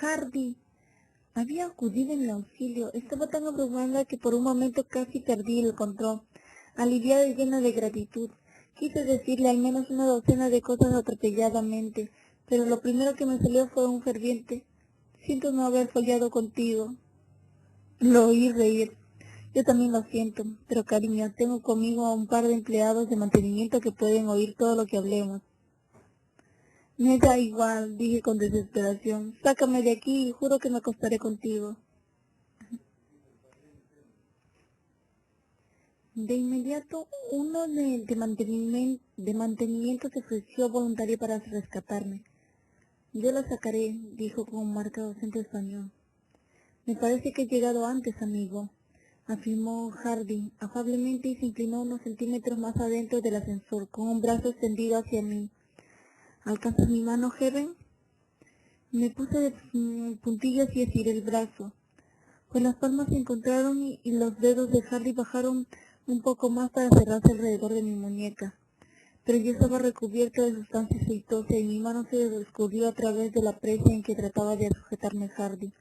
Hardy. Había acudido en el auxilio. Estaba tan abrumada que por un momento casi perdí el control. Aliviada y llena de gratitud, quise decirle al menos una docena de cosas atropelladamente, pero lo primero que me salió fue un ferviente: siento no haber follado contigo. Lo oí reír. Yo también lo siento, pero cariño, tengo conmigo a un par de empleados de mantenimiento que pueden oír todo lo que hablemos. Me da igual, dije con desesperación. Sácame de aquí y juro que me acostaré contigo. De inmediato, uno de mantenimiento se ofreció voluntario para rescatarme. Yo la sacaré, dijo con un marcado acento español. Me parece que he llegado antes, amigo, afirmó Hardy afablemente y se inclinó unos centímetros más adentro del ascensor, con un brazo extendido hacia mí. ¿Alcanzas mi mano, Heaven? Me puse de puntillas y estiré el brazo. Pues las palmas se encontraron y los dedos de Hardy bajaron un poco más para cerrarse alrededor de mi muñeca. Pero yo estaba recubierta de sustancia aceitosa y mi mano se descubrió a través de la presa en que trataba de sujetarme Hardy.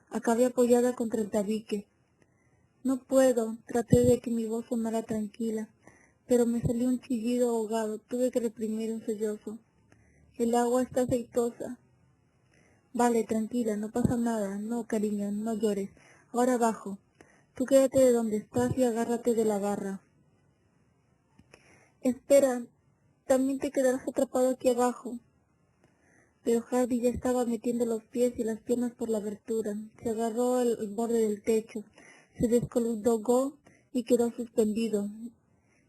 Acabé apoyada contra el tabique. No puedo, traté de que mi voz sonara tranquila, pero me salió un chillido ahogado. Tuve que reprimir un sollozo. El agua está aceitosa. Vale, tranquila, no pasa nada. No, cariño, no llores. Ahora abajo. Tú quédate de donde estás y agárrate de la barra. Espera, también te quedarás atrapado aquí abajo. Pero Hardy ya estaba metiendo los pies y las piernas por la abertura. Se agarró al borde del techo, se descolgó y quedó suspendido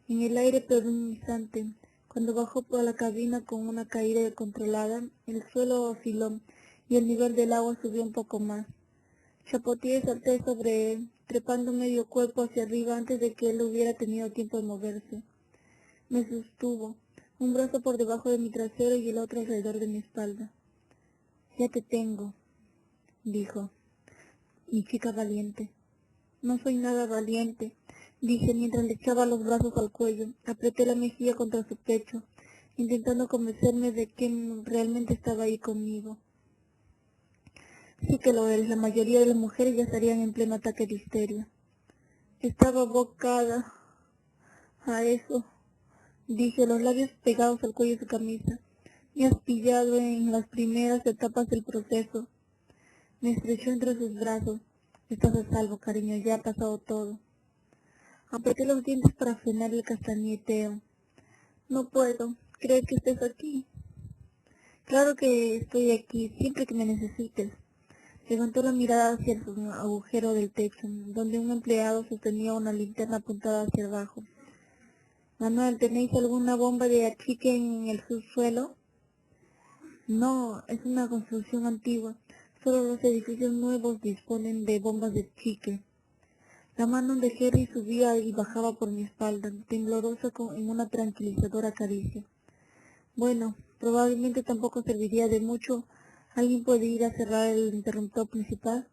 en el aire por un instante. Cuando bajó por la cabina con una caída controlada, el suelo osciló y el nivel del agua subió un poco más. Chapoteé y salté sobre él, trepando medio cuerpo hacia arriba antes de que él hubiera tenido tiempo de moverse. Me sostuvo, un brazo por debajo de mi trasero y el otro alrededor de mi espalda. Ya te tengo, dijo, mi chica valiente. No soy nada valiente, dije mientras le echaba los brazos al cuello. Apreté la mejilla contra su pecho, intentando convencerme de que realmente estaba ahí conmigo. Sí que lo eres, la mayoría de las mujeres ya estarían en pleno ataque de histeria. Estaba abocada a eso, dije, los labios pegados al cuello de su camisa. Me has pillado en las primeras etapas del proceso. Me estrechó entre sus brazos. Estás a salvo, cariño, ya ha pasado todo. Apreté los dientes para frenar el castañeteo. No puedo. ¿Crees que estés aquí? Claro que estoy aquí, siempre que me necesites. Levantó la mirada hacia el agujero del techo, donde un empleado sostenía una linterna apuntada hacia abajo. Manuel, ¿tenéis alguna bomba de achique en el subsuelo? No, es una construcción antigua. Solo los edificios nuevos disponen de bombas de achique. La mano de Harry subía y bajaba por mi espalda, temblorosa en una tranquilizadora caricia. Bueno, probablemente tampoco serviría de mucho. ¿Alguien puede ir a cerrar el interruptor principal?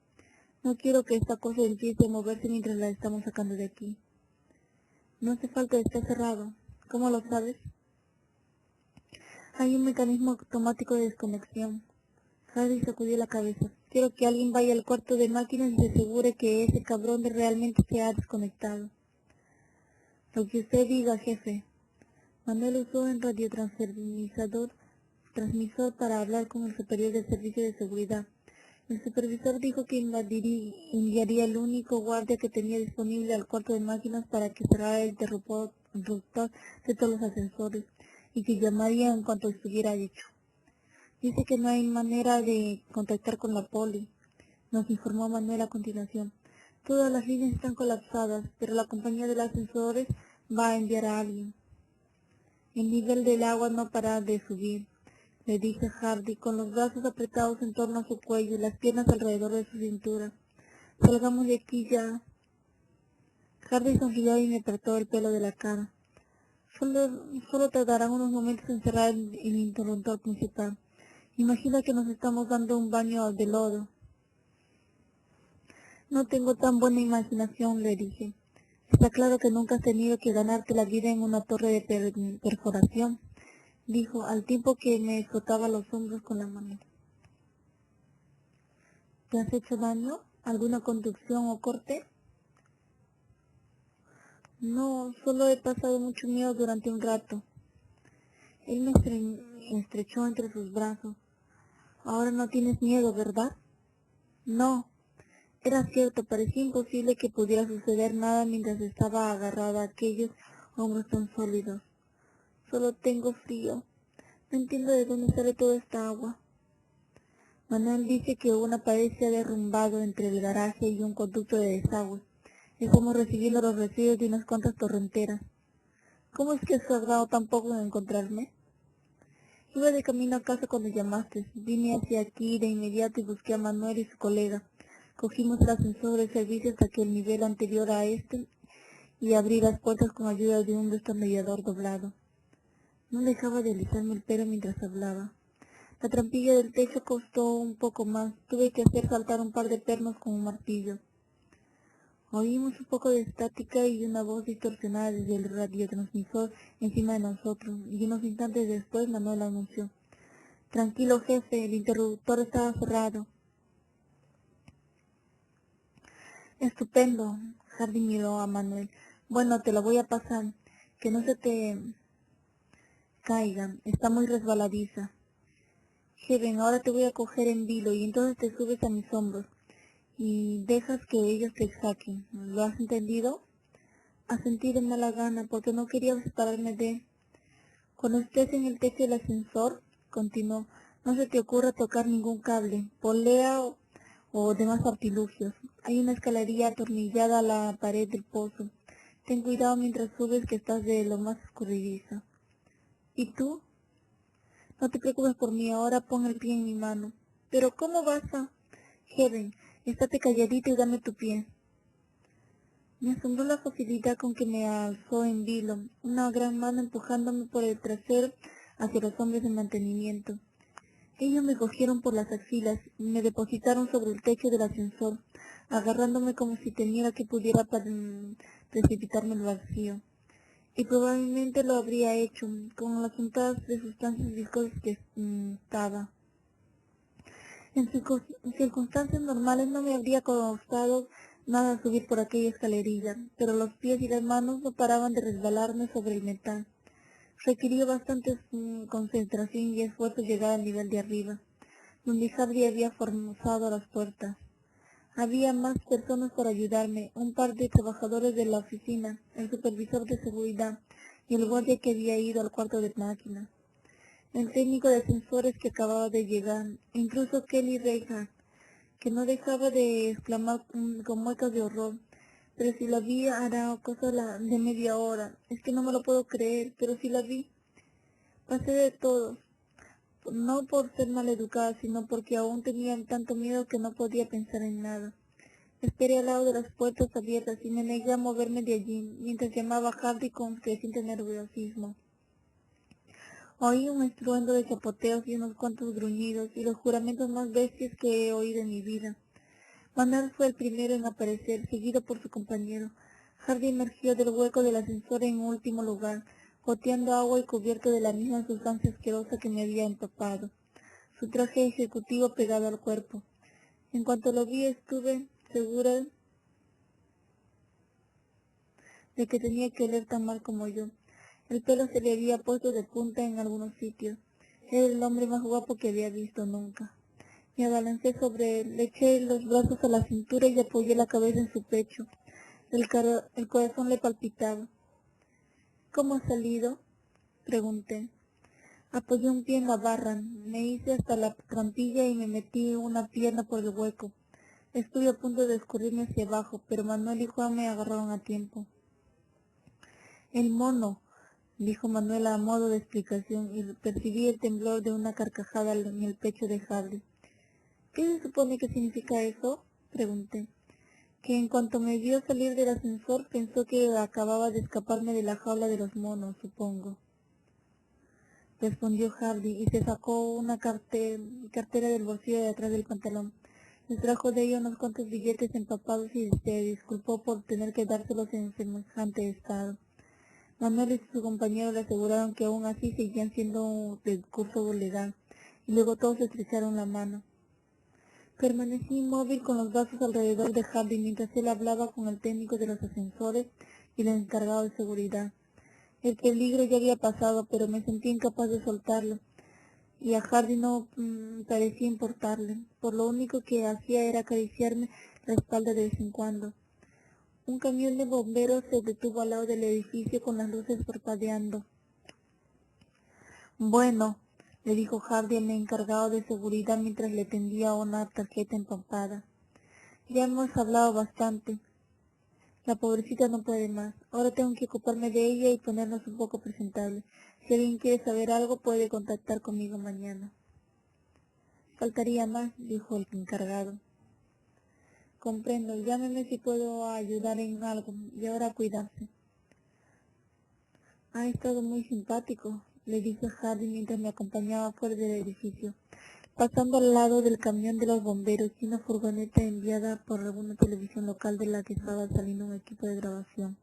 No quiero que esta cosa empiece a moverse mientras la estamos sacando de aquí. No hace falta, está cerrado. ¿Cómo lo sabes? Hay un mecanismo automático de desconexión. Harry sacudió la cabeza. Quiero que alguien vaya al cuarto de máquinas y se asegure que ese cabrón realmente se ha desconectado. Lo que usted diga, jefe. Manuel usó un radiotransmisor para hablar con el superior del servicio de seguridad. El supervisor dijo que enviaría el único guardia que tenía disponible al cuarto de máquinas para que cerrara el interruptor de todos los ascensores y que llamaría en cuanto estuviera hecho. Dice que no hay manera de contactar con la poli, nos informó Manuel a continuación. Todas las líneas están colapsadas, pero la compañía de los ascensores va a enviar a alguien. El nivel del agua no para de subir, le dije a Hardy, con los brazos apretados en torno a su cuello y las piernas alrededor de su cintura. Salgamos de aquí ya. Hardy sonrió y me apretó el pelo de la cara. Solo tardarán unos momentos en cerrar el interruptor principal. Imagina que nos estamos dando un baño de lodo. No tengo tan buena imaginación, le dije. Está claro que nunca has tenido que ganarte la vida en una torre de perforación, dijo, al tiempo que me frotaba los hombros con la mano. ¿Te has hecho daño? ¿Alguna contusión o corte? No, solo he pasado mucho miedo durante un rato. Él me estrechó entre sus brazos. Ahora no tienes miedo, ¿verdad? No. Era cierto, parecía imposible que pudiera suceder nada mientras estaba agarrada a aquellos hombros tan sólidos. Solo tengo frío. No entiendo de dónde sale toda esta agua. Manuel dice que una pared se ha derrumbado entre el garaje y un conducto de desagüe. Estamos recibiendo los residuos de unas cuantas torrenteras. ¿Cómo es que has tardado tan poco en encontrarme? Iba de camino a casa cuando llamaste. Vine hacia aquí de inmediato y busqué a Manuel y su colega. Cogimos el ascensor de servicio hasta que el nivel anterior a este y abrí las puertas con ayuda de un destornillador doblado. No dejaba de alisarme el pelo mientras hablaba. La trampilla del techo costó un poco más. Tuve que hacer saltar un par de pernos con un martillo. Oímos un poco de estática y una voz distorsionada desde el radiotransmisor encima de nosotros, y unos instantes después Manuel anunció: «Tranquilo, jefe, el interruptor estaba cerrado». «Estupendo», Hardy miró a Manuel. «Bueno, te lo voy a pasar. Que no se te caiga, está muy resbaladiza». «Jeven, ahora te voy a coger en vilo y entonces te subes a mis hombros y dejas que ellos te saquen. ¿Lo has entendido?» Asentí de mala gana porque no quería separarme de él. «Cuando estés en el techo del ascensor», continuó, «no se te ocurra tocar ningún cable, polea o demás artilugios. Hay una escalería atornillada a la pared del pozo. Ten cuidado mientras subes, que estás de lo más escurridiza. ¿Y tú? No te preocupes por mí, ahora pon el pie en mi mano». «¿Pero cómo vas a...?» «Heaven, estate calladita y dame tu pie». Me asombró la facilidad con que me alzó en vilo, una gran mano empujándome por el trasero hacia los hombres de mantenimiento. Ellos me cogieron por las axilas y me depositaron sobre el techo del ascensor, agarrándome como si temiera que pudiera precipitarme al vacío. Y probablemente lo habría hecho, con las untadas de sustancias viscosas que estaba. En circunstancias normales no me habría costado nada subir por aquella escalerilla, pero los pies y las manos no paraban de resbalarme sobre el metal. Requirió bastante concentración y esfuerzo llegar al nivel de arriba, donde Hardy había forzado las puertas. Había más personas para ayudarme, un par de trabajadores de la oficina, el supervisor de seguridad y el guardia que había ido al cuarto de máquinas, el técnico de ascensores que acababa de llegar, e incluso Kelly Reinhardt, que no dejaba de exclamar con muecas de horror. «Pero si la vi hará cosa de media hora. Es que no me lo puedo creer, pero si la vi». Pasé de todos, no por ser maleducada, sino porque aún tenía tanto miedo que no podía pensar en nada. Esperé al lado de las puertas abiertas y me negué a moverme de allí, mientras llamaba a Hardy con creciente nerviosismo. Oí un estruendo de chapoteos y unos cuantos gruñidos y los juramentos más bestias que he oído en mi vida. Manuel fue el primero en aparecer, seguido por su compañero. Hardy emergió del hueco del ascensor en último lugar, goteando agua y cubierto de la misma sustancia asquerosa que me había empapado, su traje ejecutivo pegado al cuerpo. En cuanto lo vi, estuve segura de que tenía que oler tan mal como yo. El pelo se le había puesto de punta en algunos sitios. Era el hombre más guapo que había visto nunca. Me abalancé sobre él, le eché los brazos a la cintura y apoyé la cabeza en su pecho. El corazón le palpitaba. «¿Cómo ha salido?», pregunté. Apoyé un pie en la barra, me hice hasta la trampilla y me metí una pierna por el hueco. Estuve a punto de escurrirme hacia abajo, pero Manuel y Juan me agarraron a tiempo. «El mono», dijo Manuel a modo de explicación, y percibí el temblor de una carcajada en el pecho de Hardy. «¿Qué se supone que significa eso?», pregunté. «Que en cuanto me vio salir del ascensor pensó que acababa de escaparme de la jaula de los monos, supongo», respondió Hardy, y se sacó una cartera del bolsillo de atrás del pantalón. Extrajo de ella unos cuantos billetes empapados y se disculpó por tener que dárselos en semejante estado. Manuel y su compañero le aseguraron que aún así seguían siendo de curso legal, y luego todos estrecharon la mano. Permanecí inmóvil con los brazos alrededor de Hardy mientras él hablaba con el técnico de los ascensores y el encargado de seguridad. El peligro ya había pasado, pero me sentí incapaz de soltarlo, y a Hardy no parecía importarle. Por lo único que hacía era acariciarme la espalda de vez en cuando. Un camión de bomberos se detuvo al lado del edificio con las luces parpadeando. Bueno, le dijo Hardy al encargado de seguridad mientras le tendía una tarjeta empapada. Ya hemos hablado bastante. La pobrecita no puede más. Ahora tengo que ocuparme de ella y ponernos un poco presentables. Si alguien quiere saber algo, puede contactar conmigo mañana. Faltaría más, dijo el encargado. Comprendo. Llámeme si puedo ayudar en algo. Y ahora a cuidarse. Ha estado muy simpático, le dije a Hardy mientras me acompañaba fuera del edificio, pasando al lado del camión de los bomberos y una furgoneta enviada por alguna televisión local de la que estaba saliendo un equipo de grabación.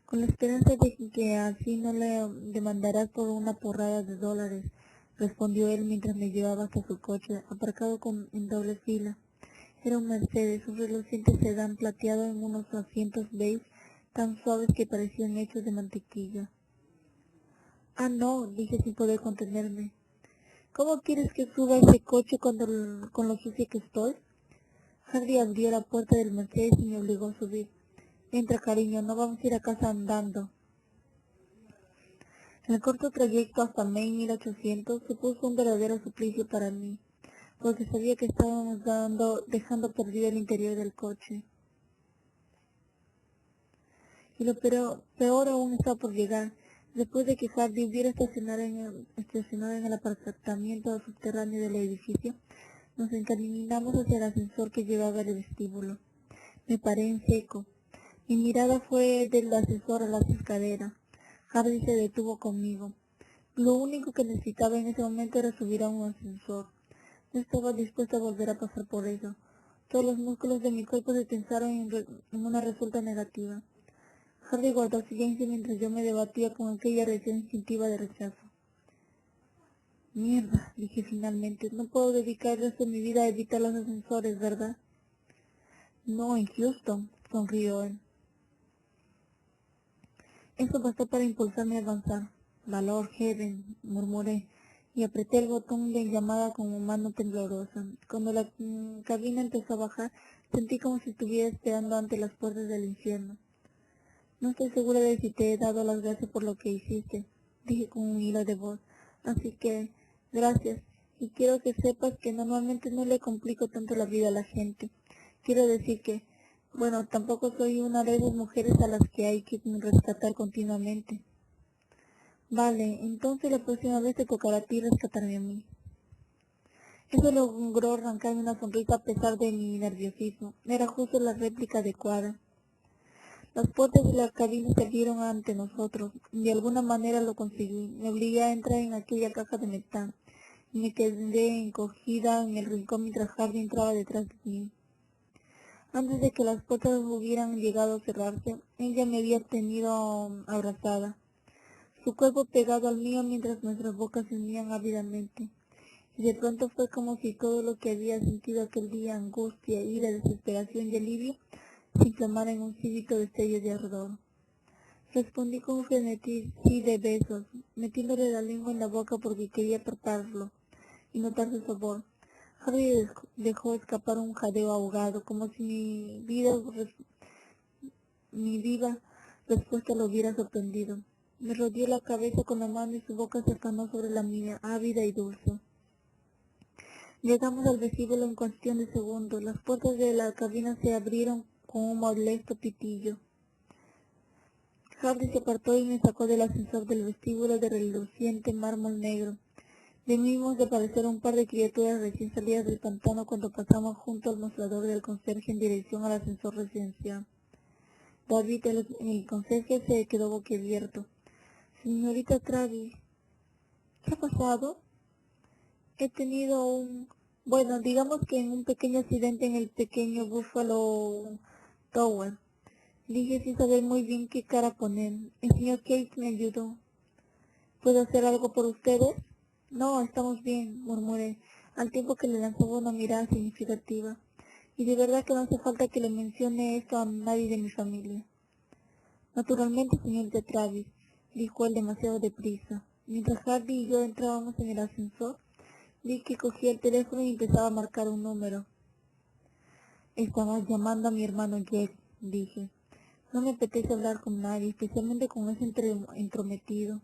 Con la esperanza de que así no le demandarás por una porrada de dólares, respondió él mientras me llevaba hasta su coche, aparcado en doble fila. Era un Mercedes, un reluciente sedán plateado en unos asientos beige tan suaves que parecían hechos de mantequilla. Ah, no, dije sin poder contenerme. ¿Cómo quieres que suba ese coche con lo sucia que estoy? Hardy abrió la puerta del Mercedes y me obligó a subir. Entra, cariño, no vamos a ir a casa andando. El corto trayecto hasta Maine 1800 supuso un verdadero suplicio para mí, porque sabía que estábamos dejando perdido el interior del coche. Y lo peor aún estaba por llegar. Después de que Hardy hubiera estacionado en el apartamento subterráneo del edificio, nos encaminamos hacia el ascensor que llevaba al vestíbulo. Me paré en seco. Mi mirada fue del ascensor a las escaleras. Hardy se detuvo conmigo. Lo único que necesitaba en ese momento era subir a un ascensor. No estaba dispuesta a volver a pasar por eso. Todos los músculos de mi cuerpo se tensaron en una resulta negativa. Hardy guardó silencio mientras yo me debatía con aquella reacción instintiva de rechazo. Mierda, dije finalmente, no puedo dedicar el resto de mi vida a evitar los ascensores, ¿verdad? No, en Houston, sonrió él. Eso bastó para impulsarme a avanzar. Valor, Heaven, murmuré, y apreté el botón de llamada con mano temblorosa. Cuando la cabina empezó a bajar, sentí como si estuviera esperando ante las puertas del infierno. No estoy segura de si te he dado las gracias por lo que hiciste, dije con un hilo de voz. Así que, gracias. Y quiero que sepas que normalmente no le complico tanto la vida a la gente. Quiero decir que, bueno, tampoco soy una de esas mujeres a las que hay que rescatar continuamente. Vale, entonces la próxima vez te tocará a ti rescatarme a mí. Eso logró arrancarme una sonrisa a pesar de mi nerviosismo. Era justo la réplica adecuada. Las puertas de la cabina se abrieron ante nosotros. De alguna manera lo conseguí. Me obligué a entrar en aquella caja de metal y me quedé encogida en el rincón mientras Hardy entraba detrás de mí. Antes de que las puertas hubieran llegado a cerrarse, ella me había tenido abrazada, su cuerpo pegado al mío mientras nuestras bocas se unían ávidamente. Y de pronto fue como si todo lo que había sentido aquel día, angustia, ira, desesperación y alivio, se inflamara en un súbito destello de ardor. Respondí con un frenesí de besos, metiéndole la lengua en la boca porque quería tratarlo y notar su sabor. Harry dejó escapar un jadeo ahogado, como si mi viva respuesta lo hubiera sorprendido. Me rodeó la cabeza con la mano y su boca se afanó sobre la mía, ávida y dulce. Llegamos al vestíbulo en cuestión de segundos. Las puertas de la cabina se abrieron con un molesto pitillo. Hardy se apartó y me sacó del ascensor del vestíbulo de reluciente mármol negro. Debimos de parecer un par de criaturas recién salidas del pantano cuando pasamos junto al mostrador del conserje en dirección al ascensor residencial. David, el conserje, se quedó boquiabierto. Señorita Travis, ¿qué ha pasado? He tenido digamos que en un pequeño accidente en el pequeño Buffalo Tower. Dije sin saber muy bien qué cara poner. El señor Case me ayudó. ¿Puedo hacer algo por ustedes? No, estamos bien, murmuré. al tiempo que le lanzaba una mirada significativa. Y de verdad que no hace falta que le mencione esto a nadie de mi familia. Naturalmente, señorita Travis, dijo él demasiado deprisa. Mientras Hardy y yo entrábamos en el ascensor, vi que cogía el teléfono y empezaba a marcar un número. Estabas llamando a mi hermano Jack, dije. No me apetece hablar con nadie, especialmente con ese entrometido.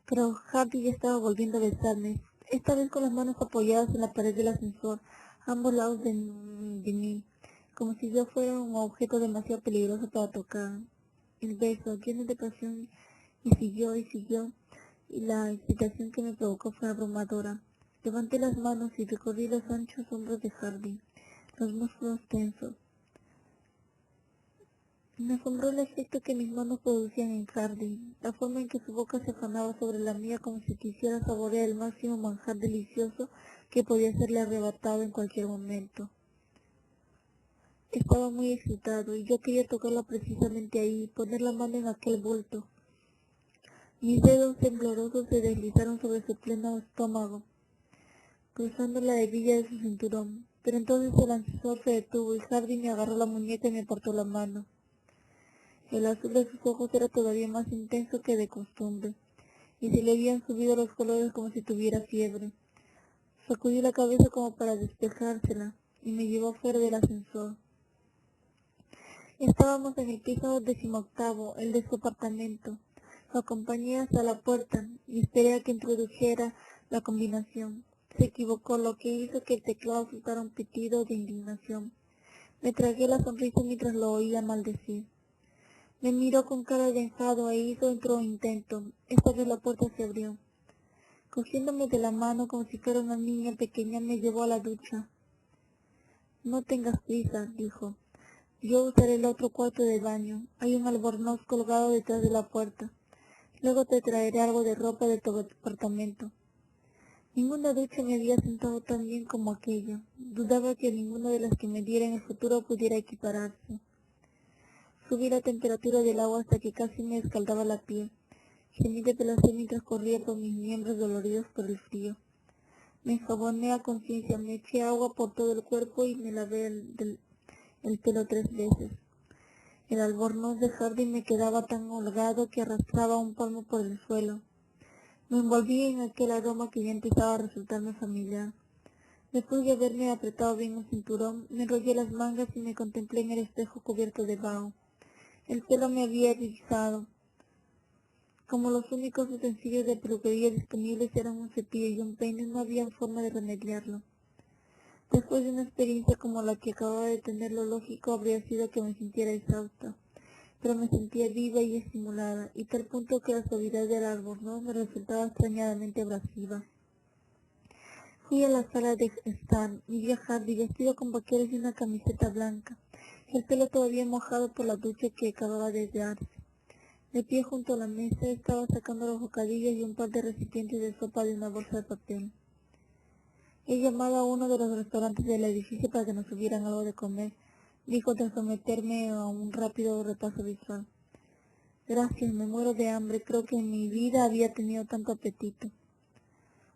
Pero Hardy ya estaba volviendo a besarme, esta vez con las manos apoyadas en la pared del ascensor, a ambos lados de mí, como si yo fuera un objeto demasiado peligroso para tocar. El beso, lleno de pasión, y siguió, y la excitación que me provocó fue abrumadora. Levanté las manos y recorrí los anchos hombros de Hardy, los músculos tensos. Me asombró el efecto que mis manos producían en Hardy, la forma en que su boca se afanaba sobre la mía como si quisiera saborear el máximo manjar delicioso que podía serle arrebatado en cualquier momento. Estaba muy excitado y yo quería tocarla precisamente ahí, poner la mano en aquel bulto. Mis dedos temblorosos se deslizaron sobre su pleno estómago, cruzando la hebilla de su cinturón, pero entonces el ascensor se detuvo y Hardy me agarró la muñeca y me apartó la mano. El azul de sus ojos era todavía más intenso que de costumbre, y se le habían subido los colores como si tuviera fiebre. Sacudí la cabeza como para despejársela, y me llevó fuera del ascensor. Estábamos en el piso 18º, el de su apartamento. Lo acompañé hasta la puerta, y esperé a que introdujera la combinación. Se equivocó, lo que hizo que el teclado soltara un pitido de indignación. Me tragué la sonrisa mientras lo oía maldecir. Me miró con cara de enfado e hizo otro intento. Esta vez la puerta se abrió. Cogiéndome de la mano como si fuera una niña pequeña, me llevó a la ducha. No tengas prisa, dijo. Yo usaré el otro cuarto de baño. Hay un albornoz colgado detrás de la puerta. Luego te traeré algo de ropa de tu apartamento. Ninguna ducha me había sentado tan bien como aquella. Dudaba que ninguna de las que me diera en el futuro pudiera equipararse. Subí la temperatura del agua hasta que casi me escaldaba la piel. Gemí de placer mientras corría por mis miembros doloridos por el frío. Me enjaboné a conciencia, me eché agua por todo el cuerpo y me lavé el pelo 3 veces. El albornoz de Hardy me quedaba tan holgado que arrastraba un palmo por el suelo. Me envolví en aquel aroma que ya empezaba a resultarme familiar. Después de haberme apretado bien el cinturón, me enrollé las mangas y me contemplé en el espejo cubierto de vaho. El pelo me había erizado. Como los únicos utensilios de peluquería disponibles eran un cepillo y un peine, no había forma de remediarlo. Después de una experiencia como la que acababa de tener, lo lógico habría sido que me sintiera exhausta, pero me sentía viva y estimulada, y tal punto que la suavidad del albornoz me resultaba extrañadamente abrasiva. Fui a la sala de estar y vi a Hardy vestido con vaqueros y una camiseta blanca, el pelo todavía mojado por la ducha que acababa de darse. De pie junto a la mesa estaba sacando los bocadillos y un par de recipientes de sopa de una bolsa de papel. He llamado a uno de los restaurantes del edificio para que nos subieran algo de comer, dijo tras someterme a un rápido repaso visual. Gracias, me muero de hambre, creo que en mi vida había tenido tanto apetito.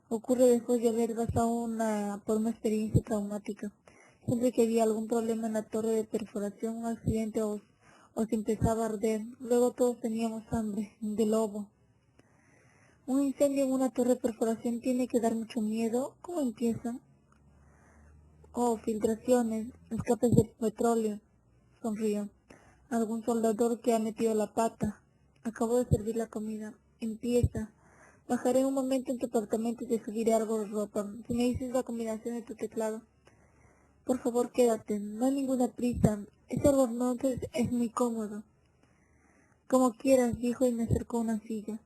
Ocurre después de haber pasado por una experiencia traumática. Siempre que había algún problema en la torre de perforación, un accidente o se empezaba a arder, luego todos teníamos hambre, de lobo. Un incendio en una torre de perforación tiene que dar mucho miedo. ¿Cómo empiezan? Oh, filtraciones, escapes de petróleo. Sonrió. Algún soldador que ha metido la pata. Acabo de servir la comida. Empieza. Bajaré un momento en tu apartamento y te subiré algo de ropa. Si me dices la combinación de tu teclado. Por favor, quédate. No hay ninguna prisa. Ese albornoz es muy cómodo. Como quieras, dijo y me acercó a una silla.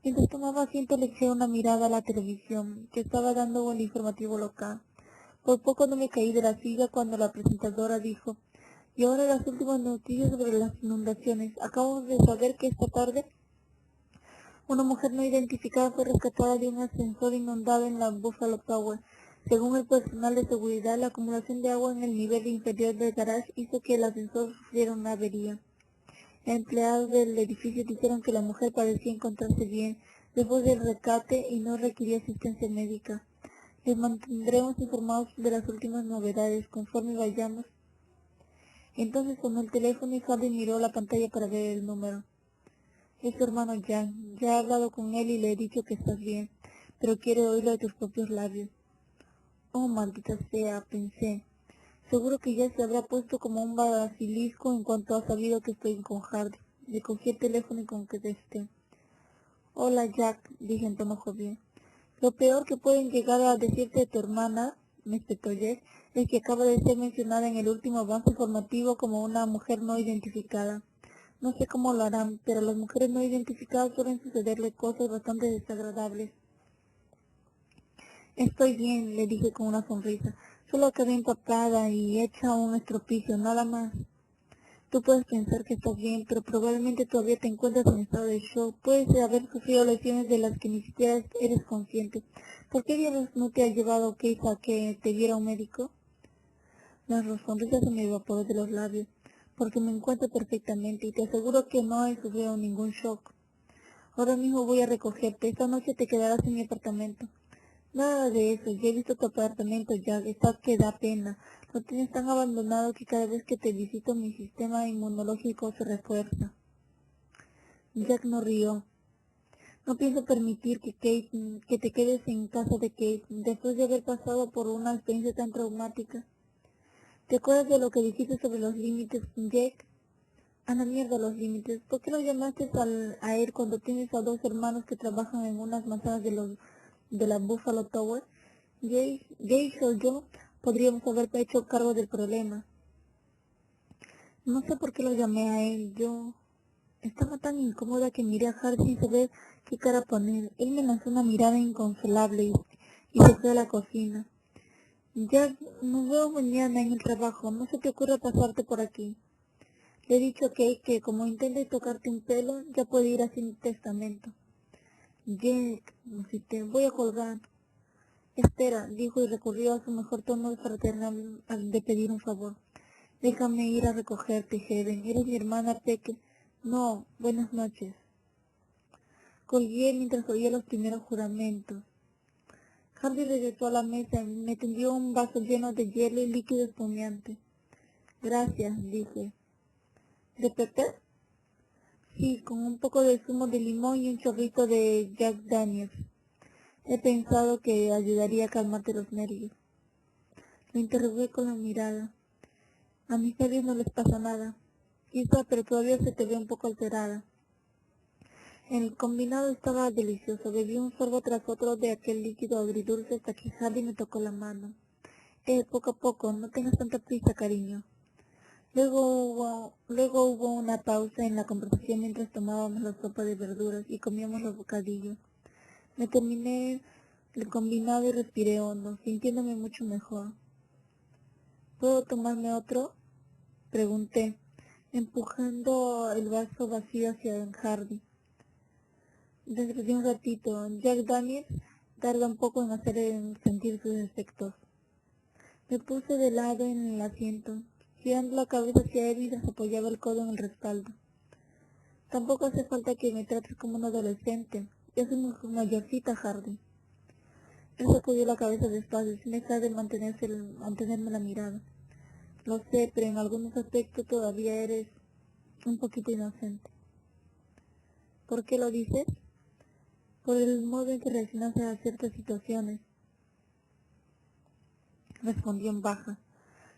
Mientras tomaba asiento le eché una mirada a la televisión, que estaba dando el informativo local. Por poco no me caí de la silla cuando la presentadora dijo, y ahora las últimas noticias sobre las inundaciones. Acabamos de saber que esta tarde una mujer no identificada fue rescatada de un ascensor inundado en la Buffalo Tower. Según el personal de seguridad, la acumulación de agua en el nivel inferior del garage hizo que el ascensor sufriera una avería. Empleados del edificio dijeron que la mujer parecía encontrarse bien, después del rescate y no requirió asistencia médica. Les mantendremos informados de las últimas novedades conforme vayamos. Entonces sonó el teléfono y Hardy miró la pantalla para ver el número. Es tu hermano Jack. Ya he hablado con él y le he dicho que estás bien, pero quiere oírlo de tus propios labios. Oh, maldita sea, pensé. Seguro que ya se habrá puesto como un basilisco en cuanto ha sabido que estoy con Hardy. Le cogí el teléfono y contesté. Hola Jack, dije en tono jovial. Lo peor que pueden llegar a decirte de tu hermana, me espetó Jack, es que acaba de ser mencionada en el último avance informativo como una mujer no identificada. No sé cómo lo harán, pero a las mujeres no identificadas suelen sucederle cosas bastante desagradables. Estoy bien, le dije con una sonrisa. Solo quedé empapada y hecha un estropicio, nada más. Tú puedes pensar que estás bien, pero probablemente todavía te encuentras en estado de shock. Puedes haber sufrido lesiones de las que ni siquiera eres consciente. ¿Por qué diablos no te ha llevado Keith a que te viera un médico? La sonrisa se me evaporó de los labios, porque me encuentro perfectamente y te aseguro que no he sufrido ningún shock. Ahora mismo voy a recogerte. Esta noche te quedarás en mi apartamento. Nada de eso, ya he visto tu apartamento, Jack, está que da pena. Lo tienes tan abandonado que cada vez que te visito mi sistema inmunológico se refuerza. Jack no rió. No pienso permitir que te quedes en casa de Kate, después de haber pasado por una experiencia tan traumática. ¿Te acuerdas de lo que dijiste sobre los límites, Jack? A la mierda los límites. ¿Por qué lo llamaste a él cuando tienes a dos hermanos que trabajan en unas manzanas de la Buffalo Tower? Gage o yo podríamos haber hecho cargo del problema. No sé por qué lo llamé a él. Yo estaba tan incómoda que miré a Hart sin saber qué cara poner. Él me lanzó una mirada inconsolable y se fue a la cocina. Ya nos veo mañana en el trabajo. No se te ocurra pasarte por aquí. Le he dicho a Kate que como intentes tocarte un pelo, ya puede ir haciendo testamento. Jack, voy a colgar. Espera, dijo y recurrió a su mejor tono fraternal de pedir un favor. Déjame ir a recogerte, Heaven. Eres mi hermana Peque. No, buenas noches. Colgué mientras oía los primeros juramentos. Hardy regresó a la mesa y me tendió un vaso lleno de hielo y líquido espumeante. Gracias, dije. ¿De Pepper? Sí, con un poco de zumo de limón y un chorrito de Jack Daniels. He pensado que ayudaría a calmarte los nervios. Lo interrogué con la mirada. A mis nervios no les pasa nada. Quizá, pero todavía se te ve un poco alterada. El combinado estaba delicioso. Bebí un sorbo tras otro de aquel líquido agridulce hasta que Hardy me tocó la mano. Poco a poco, no tengas tanta prisa, cariño. Luego hubo una pausa en la conversación mientras tomábamos la sopa de verduras y comíamos los bocadillos. Me terminé el combinado y respiré hondo, sintiéndome mucho mejor. ¿Puedo tomarme otro? Pregunté, empujando el vaso vacío hacia Hardy. Dentro de un ratito, Jack Daniels tarda un poco en sentir sus efectos. Me puse de lado en el asiento, girando la cabeza hacia él mientras apoyaba el codo en el respaldo. Tampoco hace falta que me trates como un adolescente. Yo soy mayorcita, Hardy. Él sacudió la cabeza despacio, sin dejar de mantenerme la mirada. Lo sé, pero en algunos aspectos todavía eres un poquito inocente. ¿Por qué lo dices? Por el modo en que reaccionas a ciertas situaciones, respondió en baja.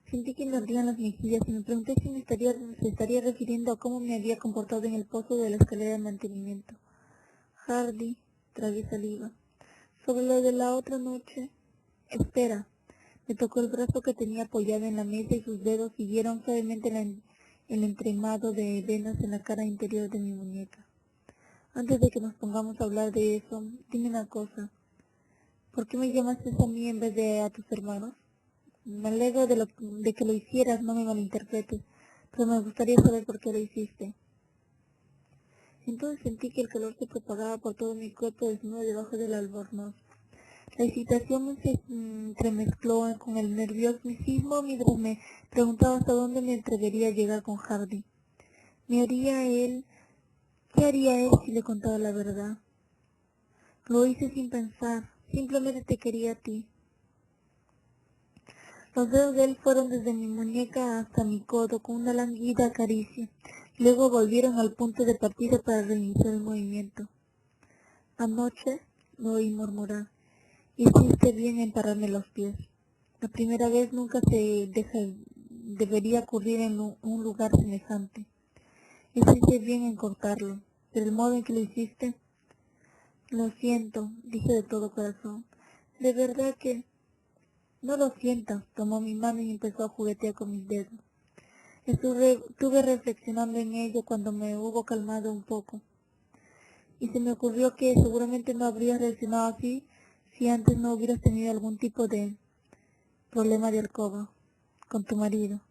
Sentí que me ardían las mejillas y me pregunté si se estaría refiriendo a cómo me había comportado en el pozo de la escalera de mantenimiento. Hardy, tragué saliva. Sobre lo de la otra noche. Espera. Me tocó el brazo que tenía apoyado en la mesa y sus dedos siguieron suavemente el entremado de venas en la cara interior de mi muñeca. Antes de que nos pongamos a hablar de eso, dime una cosa. ¿Por qué me llamaste a mí en vez de a tus hermanos? Me alegro de que lo hicieras, no me malinterpretes, pero me gustaría saber por qué lo hiciste. Entonces sentí que el calor se propagaba por todo mi cuerpo desnudo debajo del albornoz. La excitación se entremezcló con el nerviosismo mientras me preguntaba hasta dónde me atrevería a llegar con Hardy. ¿Qué haría él si le contaba la verdad? Lo hice sin pensar, simplemente te quería a ti. Los dedos de él fueron desde mi muñeca hasta mi codo con una languida caricia. Luego volvieron al punto de partida para reiniciar el movimiento. Anoche lo oí murmurar. Hiciste bien en pararme los pies. La primera vez nunca debería ocurrir en un lugar semejante. Hiciste bien en cortarlo, pero el modo en que lo hiciste... Lo siento, dije de todo corazón. De verdad que... No lo sientas, tomó mi mano y empezó a juguetear con mis dedos. Estuve reflexionando en ello cuando me hubo calmado un poco. Y se me ocurrió que seguramente no habrías reaccionado así si antes no hubieras tenido algún tipo de problema de alcoba con tu marido.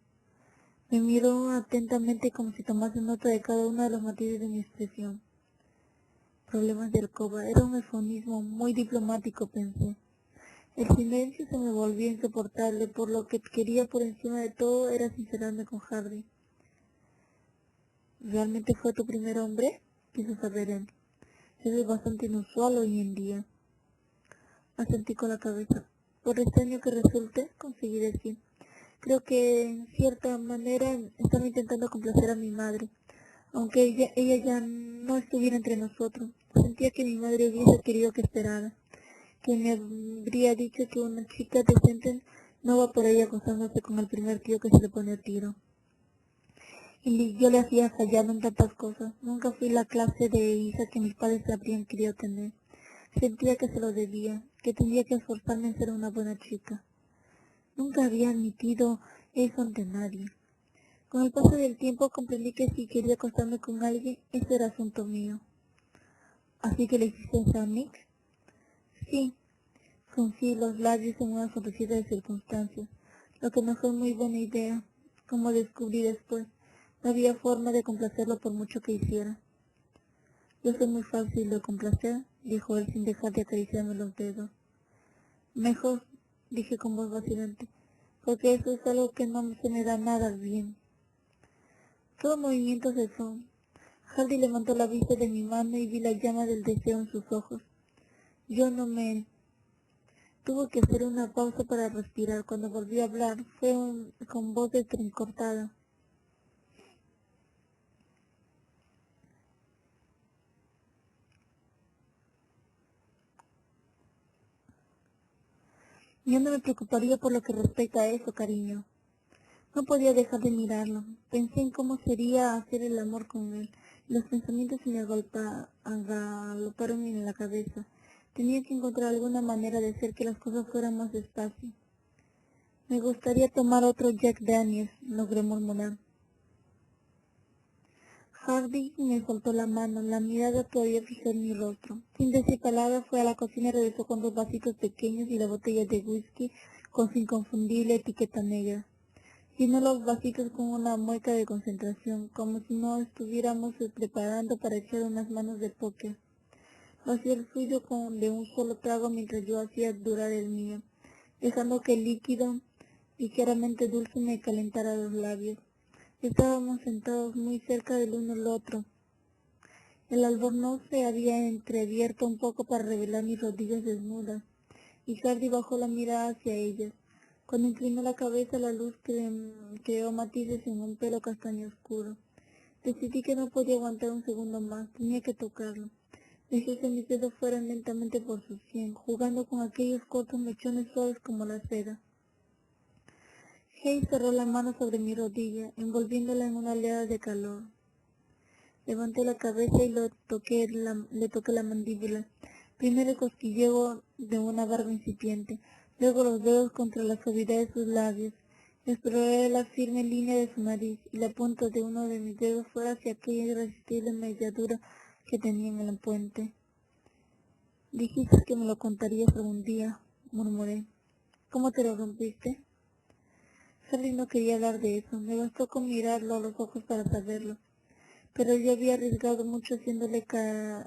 Me miró atentamente como si tomase nota de cada uno de los matices de mi expresión. Problemas de alcoba era un eufemismo muy diplomático, pensé. El silencio se me volvió insoportable, por lo que quería por encima de todo era sincerarme con Hardy. ¿Realmente fue tu primer hombre? Quiso saber él. Eso es bastante inusual hoy en día. Asentí con la cabeza. Por extraño que resulte, conseguí decir. Creo que en cierta manera estaba intentando complacer a mi madre, aunque ella ya no estuviera entre nosotros. Sentía que mi madre hubiese querido que esperara, que me habría dicho que una chica decente no va por ahí acostándose con el primer tío que se le pone a tiro. Y yo le hacía fallado en tantas cosas. Nunca fui la clase de hija que mis padres habrían querido tener. Sentía que se lo debía, que tendría que esforzarme en ser una buena chica. Nunca había admitido eso ante nadie. Con el paso del tiempo comprendí que si quería acostarme con alguien, eso era asunto mío. ¿Así que le hiciste eso a Nick? Sí, fruncí los labios en una sonrisita de circunstancias, lo que no fue muy buena idea. Como descubrí después, no había forma de complacerlo por mucho que hiciera. Yo soy muy fácil de complacer, dijo él sin dejar de acariciarme los dedos. Mejor, dije con voz vacilante, porque eso es algo que no se me da nada bien. Todo movimiento cesó. Hardy levantó la vista de mi mano y vi la llama del deseo en sus ojos. Yo no me... Tuvo que hacer una pausa para respirar. Cuando volvió a hablar, fue con voz entrecortada. Yo no me preocuparía por lo que respecta a eso, cariño. No podía dejar de mirarlo. Pensé en cómo sería hacer el amor con él. Los pensamientos se me agaloparon en la cabeza. Tenía que encontrar alguna manera de hacer que las cosas fueran más despacio. Me gustaría tomar otro Jack Daniels, logré murmurar. Hardy me soltó la mano, la mirada todavía fija en mi rostro. Sin decir palabra fue a la cocina y regresó con 2 vasitos pequeños y la botella de whisky con su inconfundible etiqueta negra. Llenó los vasitos con una mueca de concentración, como si no estuviéramos preparando para echar unas manos de póker. Vació el suyo de un solo trago mientras yo hacía durar el mío, dejando que el líquido ligeramente dulce me calentara los labios. Estábamos sentados muy cerca del uno al otro. El albornoz se había entreabierto un poco para revelar mis rodillas desnudas, y Hardy bajó la mirada hacia ellas. Cuando inclinó la cabeza, la luz creó matices en un pelo castaño oscuro. Decidí que no podía aguantar un segundo más, tenía que tocarlo. Dejé que mis dedos fueran lentamente por su sien, jugando con aquellos cortos mechones suaves como la seda. Hay cerró la mano sobre mi rodilla, envolviéndola en una oleada de calor. Levanté la cabeza y le toqué la mandíbula. Primero el cosquilleo de una barba incipiente, luego los dedos contra la suavidad de sus labios. Exploré la firme línea de su nariz y la punta de uno de mis dedos fue hacia aquella irresistible mediadura que tenía en el puente. Dijiste que me lo contarías algún día, murmuré. ¿Cómo te lo rompiste? Harry no quería hablar de eso, me bastó con mirarlo a los ojos para saberlo. Pero yo había arriesgado mucho haciéndole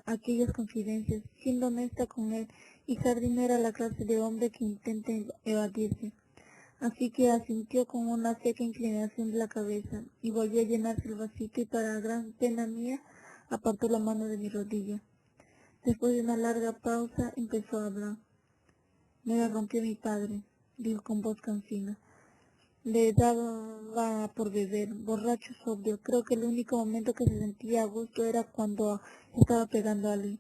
aquellas confidencias, siendo honesta con él, y Hardy no era la clase de hombre que intente evadirse. Así que asintió con una seca inclinación de la cabeza, y volvió a llenarse el vasito y para gran pena mía apartó la mano de mi rodilla. Después de una larga pausa, empezó a hablar. Me la rompió mi padre, dijo con voz cansina. Le daba por beber, borracho, sobrio. Creo que el único momento que se sentía a gusto era cuando estaba pegando a alguien.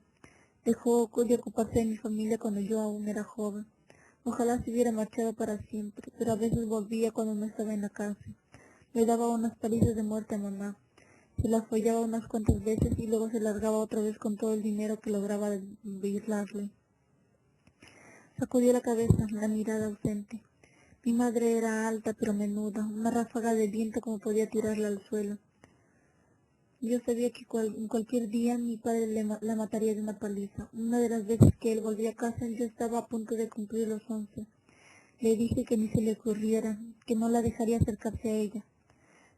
Dejó de ocuparse de mi familia cuando yo aún era joven. Ojalá se hubiera marchado para siempre, pero a veces volvía cuando no estaba en la cárcel. Le daba unas palizas de muerte a mamá. Se la follaba unas cuantas veces y luego se largaba otra vez con todo el dinero que lograba virlarle. Sacudió la cabeza, la mirada ausente. Mi madre era alta pero menuda, una ráfaga de viento como podía tirarla al suelo. Yo sabía que en cualquier día mi padre la mataría de una paliza. Una de las veces que él volvió a casa yo estaba a punto de cumplir los 11. Le dije que ni se le ocurriera, que no la dejaría acercarse a ella.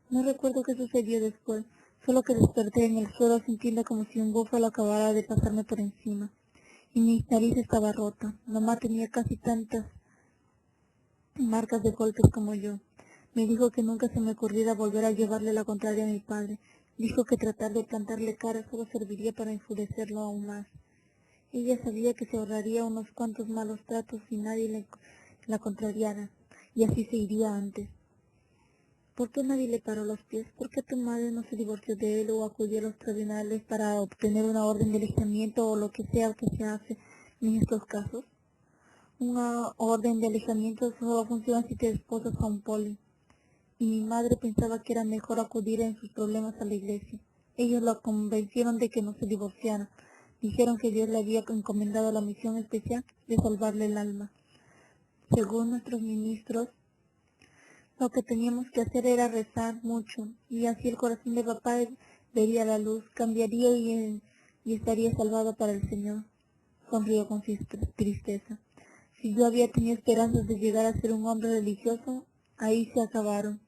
No recuerdo qué sucedió después, solo que desperté en el suelo sintiendo como si un búfalo acabara de pasarme por encima. Y mi nariz estaba rota. Mamá tenía casi tantas marcas de golpes como yo. Me dijo que nunca se me ocurriera volver a llevarle la contraria a mi padre. Dijo que tratar de plantarle cara solo serviría para enfurecerlo aún más. Ella sabía que se ahorraría unos cuantos malos tratos si nadie la contrariara, y así se iría antes. ¿Por qué nadie le paró los pies? ¿Por qué tu madre no se divorció de él o acudió a los tribunales para obtener una orden de alejamiento o lo que sea que se hace en estos casos? Una orden de alejamiento solo funciona si te esposas a un poli. Y mi madre pensaba que era mejor acudir en sus problemas a la iglesia. Ellos la convencieron de que no se divorciara. Dijeron que Dios le había encomendado la misión especial de salvarle el alma. Según nuestros ministros, lo que teníamos que hacer era rezar mucho, y así el corazón de papá vería la luz, cambiaría y estaría salvado para el Señor. Sonrió con tristeza. Si yo había tenido esperanzas de llegar a ser un hombre religioso, ahí se acabaron.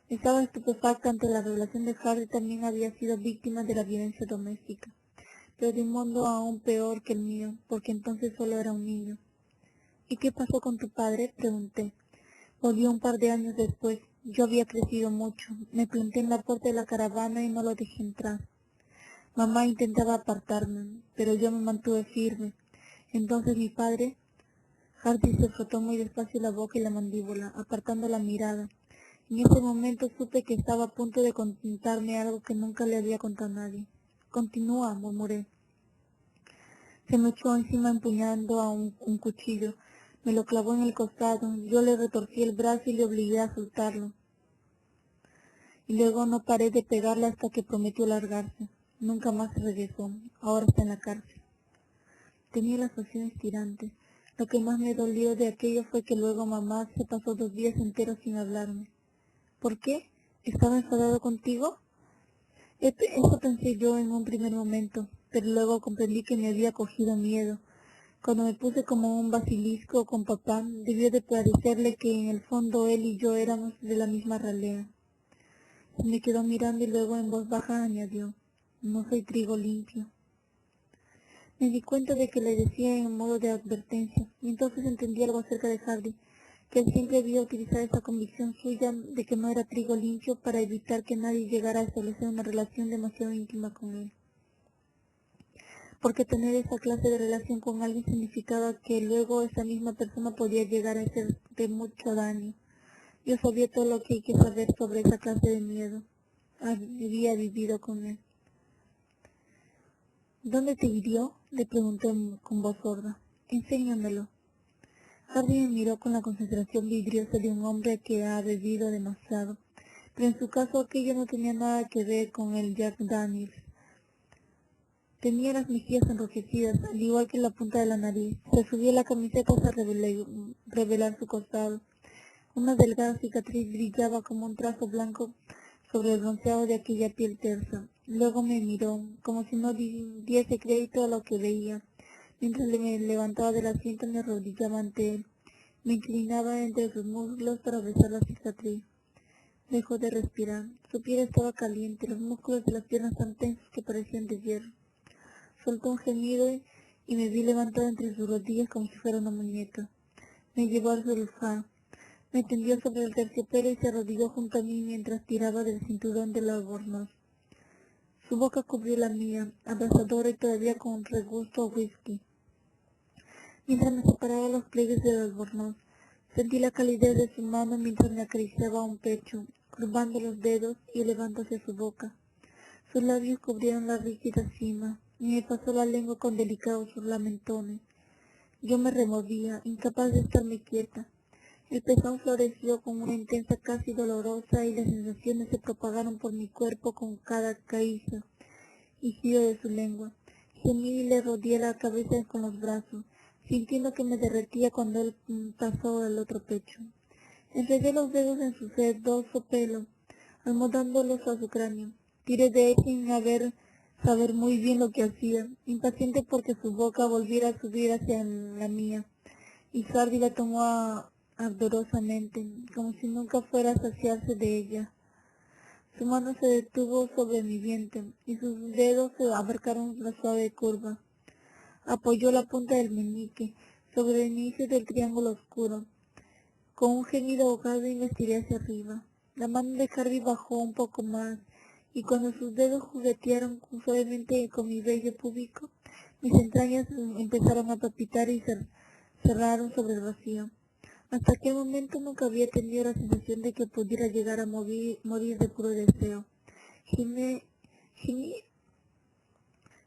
Estaba estupefacta ante la revelación de que Hardy también había sido víctima de la violencia doméstica, pero de un modo aún peor que el mío, porque entonces solo era un niño. ¿Y qué pasó con tu padre?, pregunté. Volvió un par de años después. Yo había crecido mucho. Me planté en la puerta de la caravana y no lo dejé entrar. Mamá intentaba apartarme, pero yo me mantuve firme. Entonces mi padre, Hardy, se frotó muy despacio la boca y la mandíbula, apartando la mirada. En ese momento supe que estaba a punto de contarme algo que nunca le había contado a nadie. Continúa, murmuré. Se me echó encima empuñando a un cuchillo. Me lo clavó en el costado. Yo le retorcí el brazo y le obligué a soltarlo. Y luego no paré de pegarle hasta que prometió largarse. Nunca más regresó. Ahora está en la cárcel. Tenía las facciones tirantes. Lo que más me dolió de aquello fue que luego mamá se pasó 2 días enteros sin hablarme. ¿Por qué? ¿Estaba enfadado contigo? Eso pensé yo en un primer momento, pero luego comprendí que me había cogido miedo. Cuando me puse como un basilisco con papá, debió de parecerle que en el fondo él y yo éramos de la misma ralea. Se me quedó mirando y luego en voz baja añadió, no soy trigo limpio. Me di cuenta de que le decía en modo de advertencia, y entonces entendí algo acerca de Hardy, que él siempre había utilizado esa convicción suya de que no era trigo limpio para evitar que nadie llegara a establecer una relación demasiado íntima con él. Porque tener esa clase de relación con alguien significaba que luego esa misma persona podía llegar a hacer de mucho daño. Yo sabía todo lo que hay que saber sobre esa clase de miedo. Había vivido con él. ¿Dónde te hirió?, le pregunté con voz sorda. Enséñamelo. Hardy me miró con la concentración vidriosa de un hombre que ha bebido demasiado, pero en su caso aquello no tenía nada que ver con el Jack Daniels. Tenía las mejillas enrojecidas, al igual que la punta de la nariz. Se subió la camiseta hasta revelar su costado. Una delgada cicatriz brillaba como un trazo blanco sobre el bronceado de aquella piel tersa. Luego me miró, como si no diese crédito a lo que veía. Mientras me levantaba del asiento me arrodillaba ante él. Me inclinaba entre sus muslos para besar la cicatriz. Dejó de respirar. Su piel estaba caliente, los músculos de las piernas tan tensos que parecían de hierro. Soltó un gemido y me vi levantada entre sus rodillas como si fuera una muñeca. Me llevó al sofá. Me tendió sobre el terciopelo y se arrodilló junto a mí mientras tiraba del cinturón del albornoz. Su boca cubrió la mía, abrasadora y todavía con regusto a whisky. Mientras me separaba los pliegues del albornoz, sentí la calidez de su mano mientras me acariciaba un pecho, curvando los dedos y elevando hacia su boca. Sus labios cubrieron la rígida cima, y me pasó la lengua con delicados lamentones. Yo me removía, incapaz de estarme quieta. El pezón floreció con una intensa casi dolorosa y las sensaciones se propagaron por mi cuerpo con cada caricia y giro de su lengua. Gemí y le rodeé la cabeza con los brazos, sintiendo que me derretía cuando él pasó al otro pecho. Enredé los dedos en su sedoso pelo, almodándolos a su cráneo. Tiré de él sin saber muy bien lo que hacía, impaciente porque su boca volviera a subir hacia la mía, y Hardy la tomó ardorosamente, como si nunca fuera a saciarse de ella. Su mano se detuvo sobre mi vientre, y sus dedos se abarcaron la suave curva. Apoyó la punta del meñique sobre el inicio del triángulo oscuro. Con un gemido ahogado investiré hacia arriba. La mano de Harvey bajó un poco más, y cuando sus dedos juguetearon suavemente con mi vello púbico, mis entrañas empezaron a palpitar y cerraron sobre el vacío. Hasta aquel momento nunca había tenido la sensación de que pudiera llegar a morir de puro deseo. Gemí, gemí,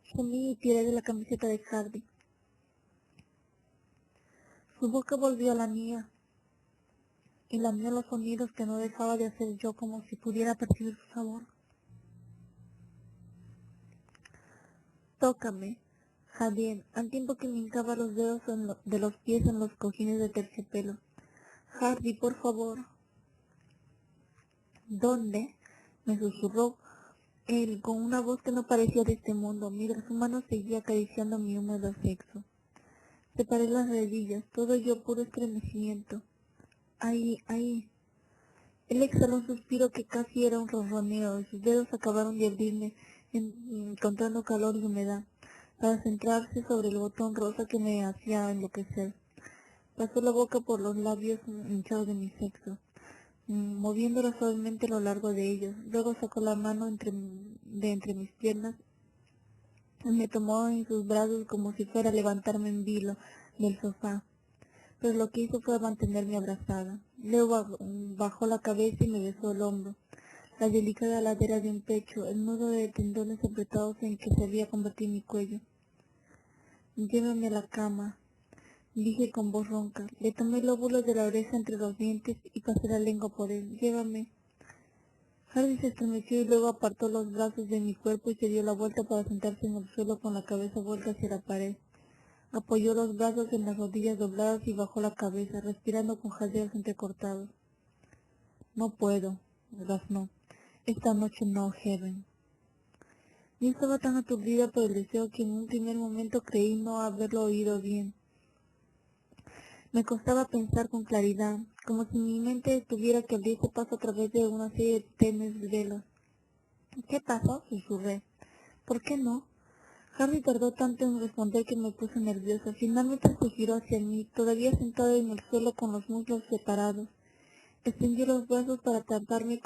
gemí y tiré de la camiseta de Harvey. Su boca volvió a la mía y lamió los sonidos que no dejaba de hacer yo, como si pudiera percibir su sabor. Tócame, Javier, al tiempo que me hincaba los dedos de los pies en los cojines de terciopelo. Harvey, por favor. ¿Dónde? Me susurró él con una voz que no parecía de este mundo, mientras su mano seguía acariciando mi húmedo sexo. Separé las rodillas, todo yo puro estremecimiento. Ahí, ahí. Él exhaló un suspiro que casi era un ronroneo, y sus dedos acabaron de abrirme, encontrando calor y humedad, para centrarse sobre el botón rosa que me hacía enloquecer. Pasó la boca por los labios hinchados de mi sexo, moviéndola suavemente a lo largo de ellos. Luego sacó la mano de entre mis piernas y me tomó en sus brazos como si fuera a levantarme en vilo del sofá. Pero lo que hizo fue mantenerme abrazada. Luego bajó la cabeza y me besó el hombro, la delicada ladera de un pecho, el nudo de tendones apretados en que se había convertido mi cuello. Llévame a la cama, dije con voz ronca. Le tomé el lóbulo de la oreja entre los dientes y pasé la lengua por él. Llévame. Hardy se estremeció y luego apartó los brazos de mi cuerpo y se dio la vuelta para sentarse en el suelo con la cabeza vuelta hacia la pared. Apoyó los brazos en las rodillas dobladas y bajó la cabeza, respirando con jadeos entrecortados. No puedo, graznó. Esta noche no, Heaven. Yo estaba tan aturdida por el deseo que en un primer momento creí no haberlo oído bien. Me costaba pensar con claridad, como si mi mente tuviera que abrirse paso a través de una serie de tenues velos. ¿Qué pasó? Susurré. ¿Por qué no? Harry tardó tanto en responder que me puse nerviosa. Finalmente se giró hacia mí, todavía sentado en el suelo con los muslos separados. Extendió los brazos para taparme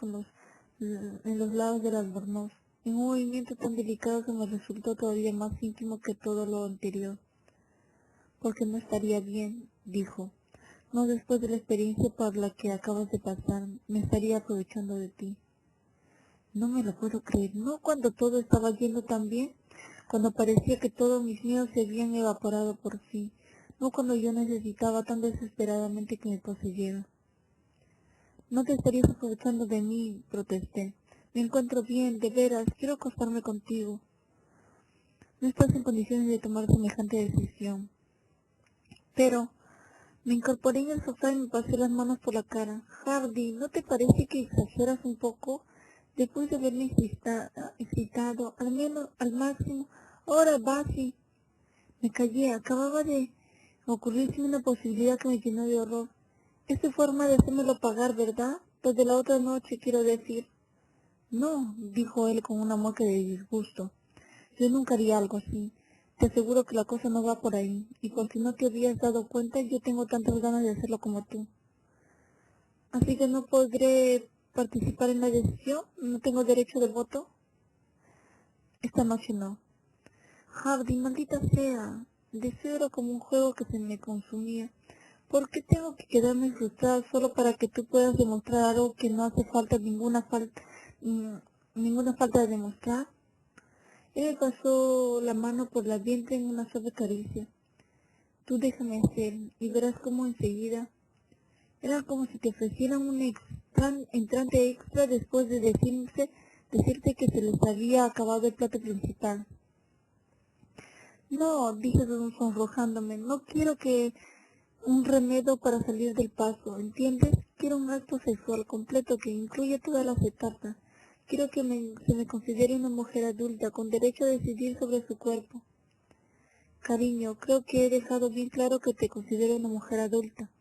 en los lados del albornoz. En un movimiento tan delicado que me resultó todavía más íntimo que todo lo anterior. Porque no estaría bien, dijo. No después de la experiencia por la que acabas de pasar. Me estaría aprovechando de ti. No me lo puedo creer. No cuando todo estaba yendo tan bien. Cuando parecía que todos mis miedos se habían evaporado por fin. No cuando yo necesitaba tan desesperadamente que me poseyera. No te estarías aprovechando de mí, protesté. Me encuentro bien, de veras, quiero acostarme contigo. No estás en condiciones de tomar semejante decisión. Pero me incorporé en el sofá y me pasé las manos por la cara. Hardy, ¿no te parece que exageras un poco? Después de haberme excitado, al menos al máximo. Ahora, Basi. Me callé, acababa de ocurrirse una posibilidad que me llenó de horror. Es tu forma de hacérmelo pagar, ¿verdad? Desde la otra noche, quiero decir. No, dijo él con una mueca de disgusto. Yo nunca haría algo así. Te aseguro que la cosa no va por ahí. Y por si no te habías dado cuenta, yo tengo tantas ganas de hacerlo como tú. Así que no podré participar en la decisión. No tengo derecho de voto. Esta noche no. Hardy, maldita sea. El deseo era como un juego que se me consumía. ¿Por qué tengo que quedarme frustrada solo para que tú puedas demostrar algo que no hace falta ninguna falta de demostrar? Él me pasó la mano por la vientre en una suave caricia. Tú déjame hacer y verás cómo enseguida. Era como si te ofrecieran un entrante extra después de decirte que se les había acabado el plato principal. No, dije sonrojándome, no quiero que un remedio para salir del paso, ¿entiendes? Quiero un acto sexual completo que incluya todas las etapas. Quiero que se me considere una mujer adulta con derecho a decidir sobre su cuerpo. Cariño, creo que he dejado bien claro que te considero una mujer adulta,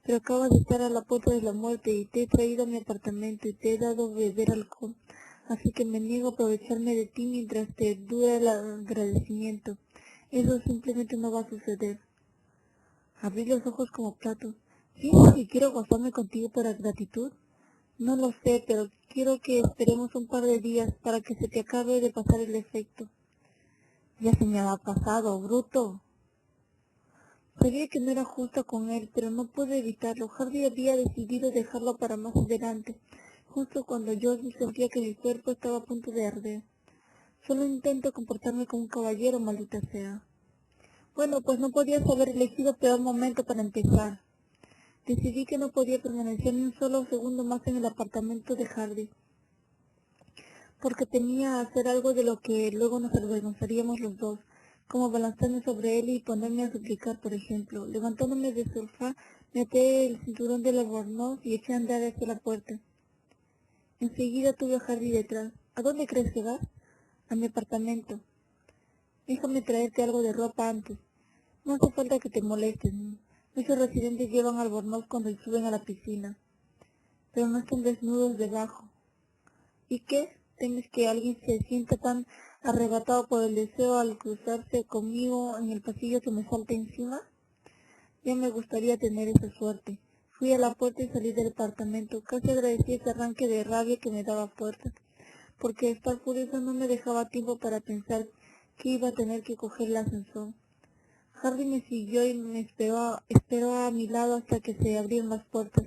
pero acabas de estar a la puerta de la muerte y te he traído a mi apartamento y te he dado beber alcohol, así que me niego a aprovecharme de ti mientras te dura el agradecimiento. Eso simplemente no va a suceder. Abrí los ojos como platos. ¿Piensas que quiero gozarme contigo por gratitud? No lo sé, pero quiero que esperemos un par de días para que se te acabe de pasar el efecto. Ya se me ha pasado, bruto. Sabía que no era justo con él, pero no pude evitarlo. Hardy había decidido dejarlo para más adelante, justo cuando yo sentía que mi cuerpo estaba a punto de arder. Solo intento comportarme como un caballero, maldita sea. Bueno, pues no podías haber elegido peor momento para empezar. Decidí que no podía permanecer ni un solo segundo más en el apartamento de Hardy, porque temía hacer algo de lo que luego nos avergonzaríamos los dos, como balanzarme sobre él y ponerme a suplicar, por ejemplo. Levantándome del sofá, me até el cinturón del albornoz y eché a andar hacia la puerta. Enseguida tuve a Hardy detrás. ¿A dónde crees que vas? A mi apartamento. Déjame traerte algo de ropa antes. No hace falta que te molestes. Muchos residentes llevan albornoz cuando suben a la piscina, pero no están desnudos debajo. ¿Y qué? ¿Temes que alguien se sienta tan arrebatado por el deseo al cruzarse conmigo en el pasillo que me salte encima? Ya me gustaría tener esa suerte. Fui a la puerta y salí del apartamento. Casi agradecí ese arranque de rabia que me daba fuerza, porque estar furiosa no me dejaba tiempo para pensar que iba a tener que coger el ascensor. Hardy me siguió y esperó a mi lado hasta que se abrieron las puertas.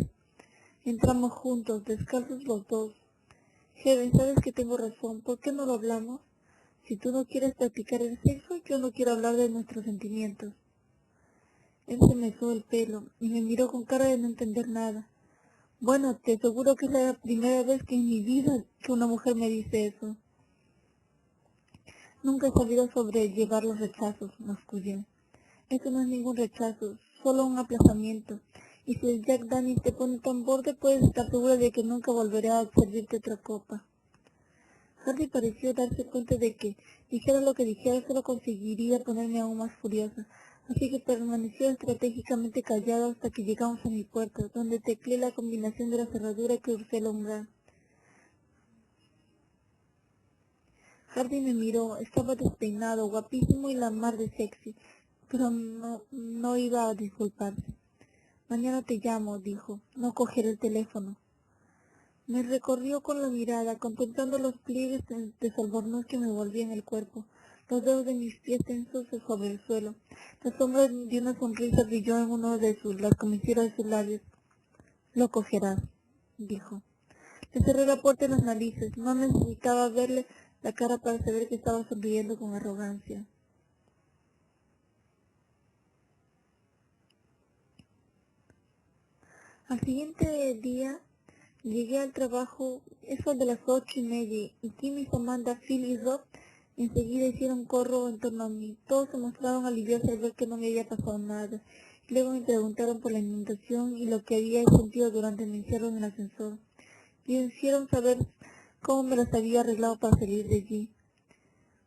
Entramos juntos, descalzos los dos. Heaven, sabes que tengo razón. ¿Por qué no lo hablamos? Si tú no quieres practicar el sexo, yo no quiero hablar de nuestros sentimientos. Él se mesó el pelo y me miró con cara de no entender nada. Bueno, te aseguro que es la primera vez que en mi vida que una mujer me dice eso. Nunca he sabido sobrellevar los rechazos, mascullé. Eso no es ningún rechazo, solo un aplazamiento. Y si el Jack Daniels te pone tan borde, puedes estar segura de que nunca volveré a servirte otra copa. Hardy pareció darse cuenta de que, dijera lo que dijera, solo conseguiría ponerme aún más furiosa, así que permaneció estratégicamente callado hasta que llegamos a mi puerta, donde tecleé la combinación de la cerradura que crucé el umbral. Hardy me miró, estaba despeinado, guapísimo y la mar de sexy, pero no iba a disculparse. Mañana te llamo, dijo, no cogeré el teléfono. Me recorrió con la mirada, contemplando los pliegues de su albornoz que me volvían el cuerpo, los dedos de mis pies tensos sobre el suelo. La sombra de una sonrisa brilló en uno de las comisuras de sus labios. Lo cogerás, dijo. Le cerré la puerta en las narices. No necesitaba verle la cara para saber que estaba sonriendo con arrogancia. Al siguiente día llegué al trabajo, eso de las 8:30, y Kim, Samantha, Phil y Rob enseguida hicieron corro en torno a mí. Todos se mostraron aliviados al ver que no me había pasado nada. Luego me preguntaron por la inundación y lo que había sentido durante mi encierro en el ascensor. Y me hicieron saber cómo me las había arreglado para salir de allí.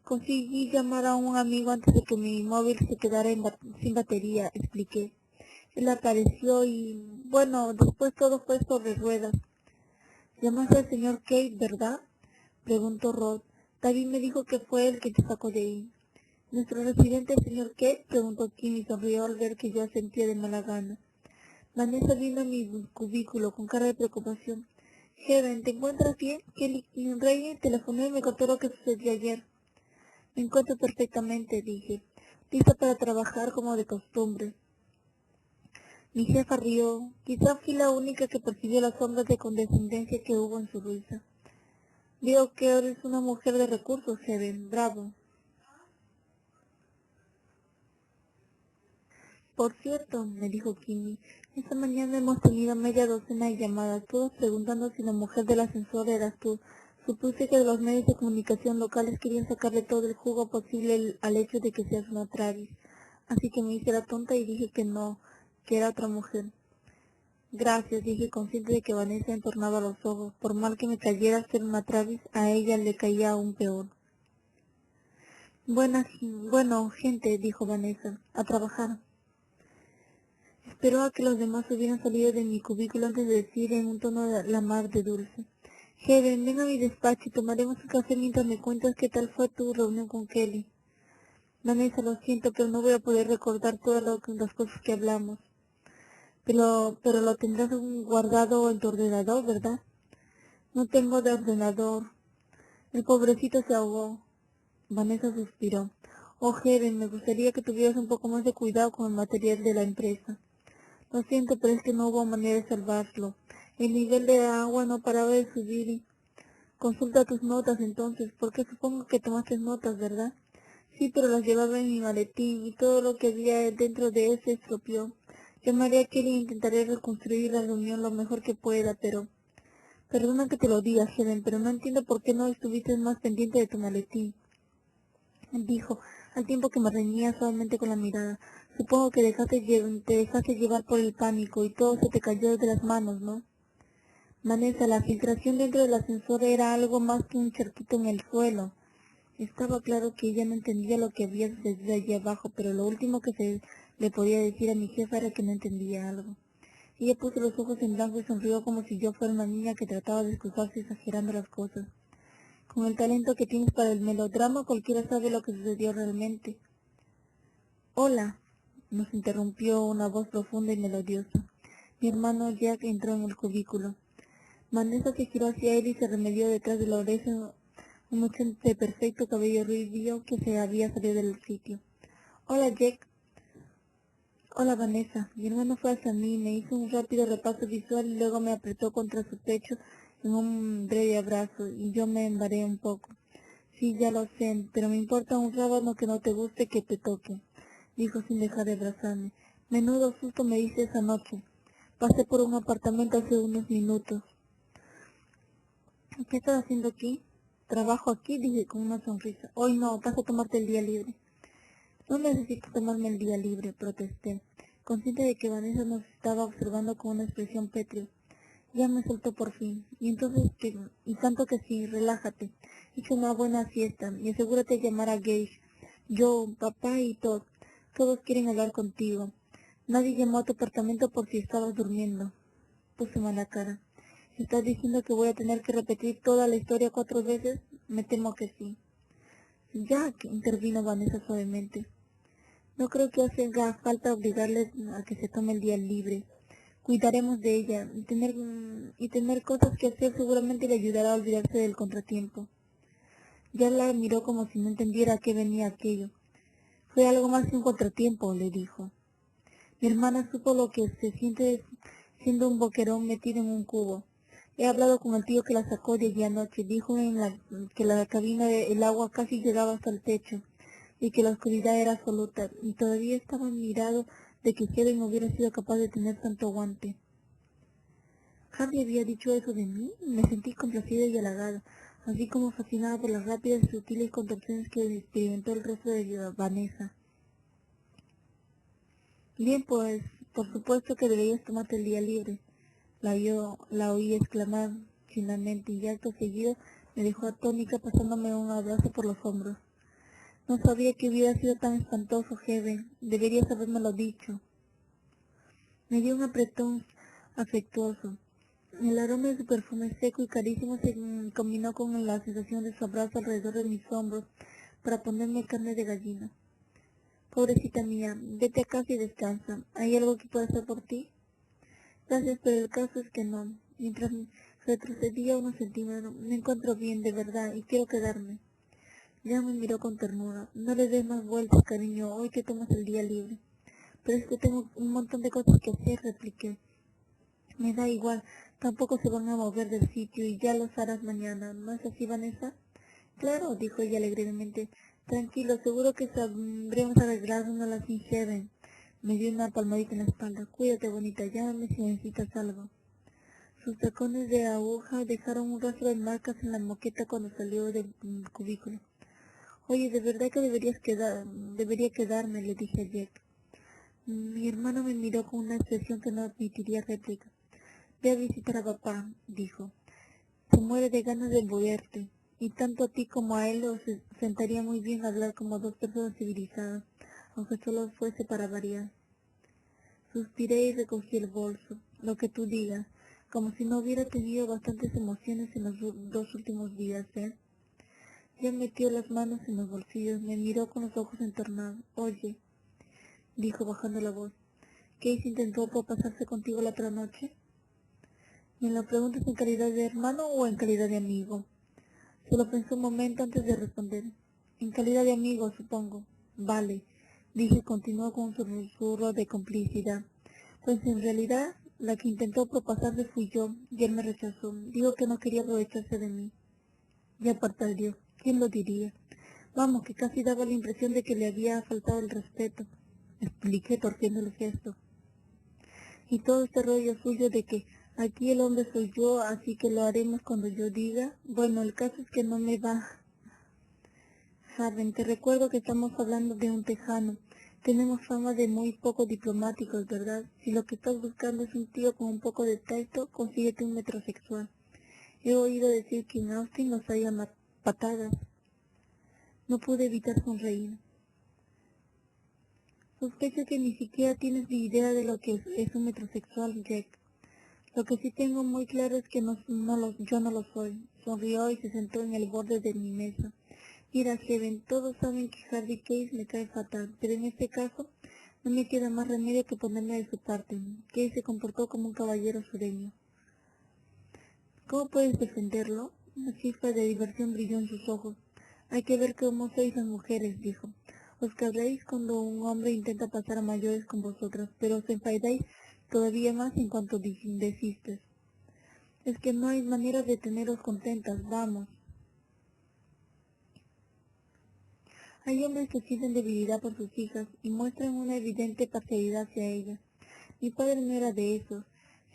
Conseguí llamar a un amigo antes de que mi móvil se quedara sin batería, expliqué. Él apareció y, bueno, después todo fue sobre ruedas. Llamaste al señor Kate, ¿verdad? Preguntó Rod. David me dijo que fue él que te sacó de ahí. ¿Nuestro residente, el señor Kate? Preguntó Kim y sonrió al ver que yo sentía de mala gana. Vanessa vino a mi cubículo con cara de preocupación. Heaven, ¿te encuentras bien? Kelly Rey telefonó y me contó lo que sucedió ayer. Me encuentro perfectamente, dije, lista para trabajar como de costumbre. Mi jefa rió. Quizá fui la única que percibió las sombras de condescendencia que hubo en su risa. Veo que eres una mujer de recursos, Helen. Bravo. Por cierto, me dijo Kimmy, esta mañana hemos tenido media docena de llamadas, todos preguntando si la mujer del ascensor eras tú. Supuse que los medios de comunicación locales querían sacarle todo el jugo posible al hecho de que seas una Travis. Así que me hice la tonta y dije que no, que era otra mujer. Gracias, dije, consciente de que Vanessa entornaba los ojos. Por mal que me cayera ser una Travis, a ella le caía aún peor. Bueno, gente, dijo Vanessa, a trabajar. Esperó a que los demás hubieran salido de mi cubículo antes de decir en un tono de la mar de dulce. Helen, ven a mi despacho y tomaremos un café mientras me cuentas qué tal fue tu reunión con Kelly. Vanessa, lo siento, pero no voy a poder recordar todas las cosas que hablamos. Pero lo tendrás guardado en tu ordenador, ¿verdad? No tengo de ordenador. El pobrecito se ahogó. Vanessa suspiró. Oh, Helen, me gustaría que tuvieras un poco más de cuidado con el material de la empresa. Lo siento, pero es que no hubo manera de salvarlo. El nivel de agua no paraba de subir. Consulta tus notas entonces, porque supongo que tomaste notas, ¿verdad? Sí, pero las llevaba en mi maletín y todo lo que había dentro de él se estropeó. Llamaré a Kelly e intentaré reconstruir la reunión lo mejor que pueda, pero... Perdona que te lo diga, Helen, pero no entiendo por qué no estuviste más pendiente de tu maletín. Dijo, al tiempo que me reñía suavemente con la mirada. Supongo que te dejaste llevar por el pánico y todo se te cayó de las manos, ¿no? Vanessa, la filtración dentro del ascensor era algo más que un charquito en el suelo. Estaba claro que ella no entendía lo que había sucedido allí abajo, pero lo último que se le podía decir a mi jefa era que no entendía algo. Ella puso los ojos en blanco y sonrió como si yo fuera una niña que trataba de excusarse exagerando las cosas. Con el talento que tienes para el melodrama, cualquiera sabe lo que sucedió realmente. Hola, nos interrumpió una voz profunda y melodiosa. Mi hermano Jack entró en el cubículo. Vanessa se giró hacia él y se remedió detrás de la oreja un muchacho de perfecto cabello rubio que se había salido del sitio. Hola, Jack. Hola, Vanessa. Mi hermano fue hacia mí, me hizo un rápido repaso visual y luego me apretó contra su pecho en un breve abrazo y yo me embaré un poco. Sí, ya lo sé, pero me importa un rábano que no te guste que te toque, dijo sin dejar de abrazarme. Menudo susto me diste esa noche. Pasé por un apartamento hace unos minutos. ¿Qué estás haciendo aquí? Trabajo aquí, dije con una sonrisa. Hoy no, vas a tomarte el día libre. No necesito tomarme el día libre, protesté, consciente de que Vanessa nos estaba observando con una expresión pétrea. Ya me soltó por fin. Y tanto que sí, relájate. Echa una buena siesta y asegúrate de llamar a Gage. Yo, papá y Todd. Todos quieren hablar contigo. Nadie llamó a tu apartamento por si estabas durmiendo. Puse mala cara. ¿Estás diciendo que voy a tener que repetir toda la historia 4 veces? Me temo que sí. Jack, intervino Vanessa suavemente. No creo que haga falta obligarles a que se tome el día libre. Cuidaremos de ella y tener cosas que hacer seguramente le ayudará a olvidarse del contratiempo. Ya la miró como si no entendiera a qué venía aquello. Fue algo más que un contratiempo, le dijo. Mi hermana supo lo que se siente siendo un boquerón metido en un cubo. He hablado con el tío que la sacó de allí anoche. Dijo que la cabina el agua casi llegaba hasta el techo y que la oscuridad era absoluta. Y todavía estaba admirado de que Helen hubiera sido capaz de tener tanto aguante. Harry había dicho eso de mí. Me sentí complacida y halagada, así como fascinada por las rápidas y sutiles contorsiones que experimentó el rostro de Vanessa. Bien, pues, por supuesto que deberías tomarte el día libre. La oí exclamar finalmente y acto seguido me dejó atónica pasándome un abrazo por los hombros. No sabía que hubiera sido tan espantoso, Helen. Deberías habérmelo dicho. Me dio un apretón afectuoso. El aroma de su perfume seco y carísimo se combinó con la sensación de su abrazo alrededor de mis hombros para ponerme carne de gallina. Pobrecita mía, vete a casa y descansa. ¿Hay algo que pueda hacer por ti? Gracias, pero el caso es que no. Mientras retrocedía unos centímetros, me encuentro bien, de verdad, y quiero quedarme. Ya me miró con ternura. No le des más vueltas, cariño, hoy que tomas el día libre. Pero es que tengo un montón de cosas que hacer, repliqué. Me da igual, tampoco se van a mover del sitio y ya los harás mañana. ¿No es así, Vanessa? Claro, dijo ella alegremente. Tranquilo, seguro que sabremos arreglárnoslas sin Heaven. Me dio una palmadita en la espalda. Cuídate, bonita, llámame si necesitas algo. Sus tacones de aguja dejaron un rastro de marcas en la moqueta cuando salió del cubículo. Oye, de verdad que debería quedarme, le dije a Jack. Mi hermano me miró con una expresión que no admitiría réplica. Ve a visitar a papá, dijo. Se muere de ganas de verte, y tanto a ti como a él os sentaría muy bien hablar como dos personas civilizadas, aunque solo fuese para variar. Suspiré y recogí el bolso, lo que tú digas, como si no hubiera tenido bastantes emociones en los dos últimos días, ¿eh? Ya metió las manos en los bolsillos, me miró con los ojos entornados. Oye, dijo bajando la voz, ¿Case intentó pasarse contigo la otra noche? ¿Me lo preguntas en calidad de hermano o en calidad de amigo? Se lo pensó un momento antes de responder. En calidad de amigo, supongo. Vale, dije y continuó con un susurro de complicidad. Pues en realidad, la que intentó propasarle fui yo, y él me rechazó. Dijo que no quería aprovecharse de mí. Ya parpadeó. ¿Quién lo diría? Vamos, que casi daba la impresión de que le había faltado el respeto. Expliqué torciendo el gesto. Y todo este rollo suyo de que aquí el hombre soy yo, así que lo haremos cuando yo diga. Bueno, el caso es que no me va. Harden, te recuerdo que estamos hablando de un tejano. Tenemos fama de muy poco diplomáticos, ¿verdad? Si lo que estás buscando es un tío con un poco de tacto, consíguete un metrosexual. He oído decir que en Austin los hay a patadas. No pude evitar sonreír. Sospecho que ni siquiera tienes ni idea de lo que es un metrosexual, Jack. Lo que sí tengo muy claro es que yo no lo soy. Sonrió y se sentó en el borde de mi mesa. Mira, Heaven, todos saben que Harvey Case me cae fatal, pero en este caso no me queda más remedio que ponerme de su parte. Case se comportó como un caballero sureño. ¿Cómo puedes defenderlo? Una chispa de diversión brilló en sus ojos. Hay que ver cómo sois las mujeres, dijo. Os cabréis cuando un hombre intenta pasar a mayores con vosotras, pero os enfadáis todavía más en cuanto desistes. Es que no hay manera de teneros contentas, vamos. Hay hombres que sienten debilidad por sus hijas y muestran una evidente parcialidad hacia ellas. Mi padre no era de esos.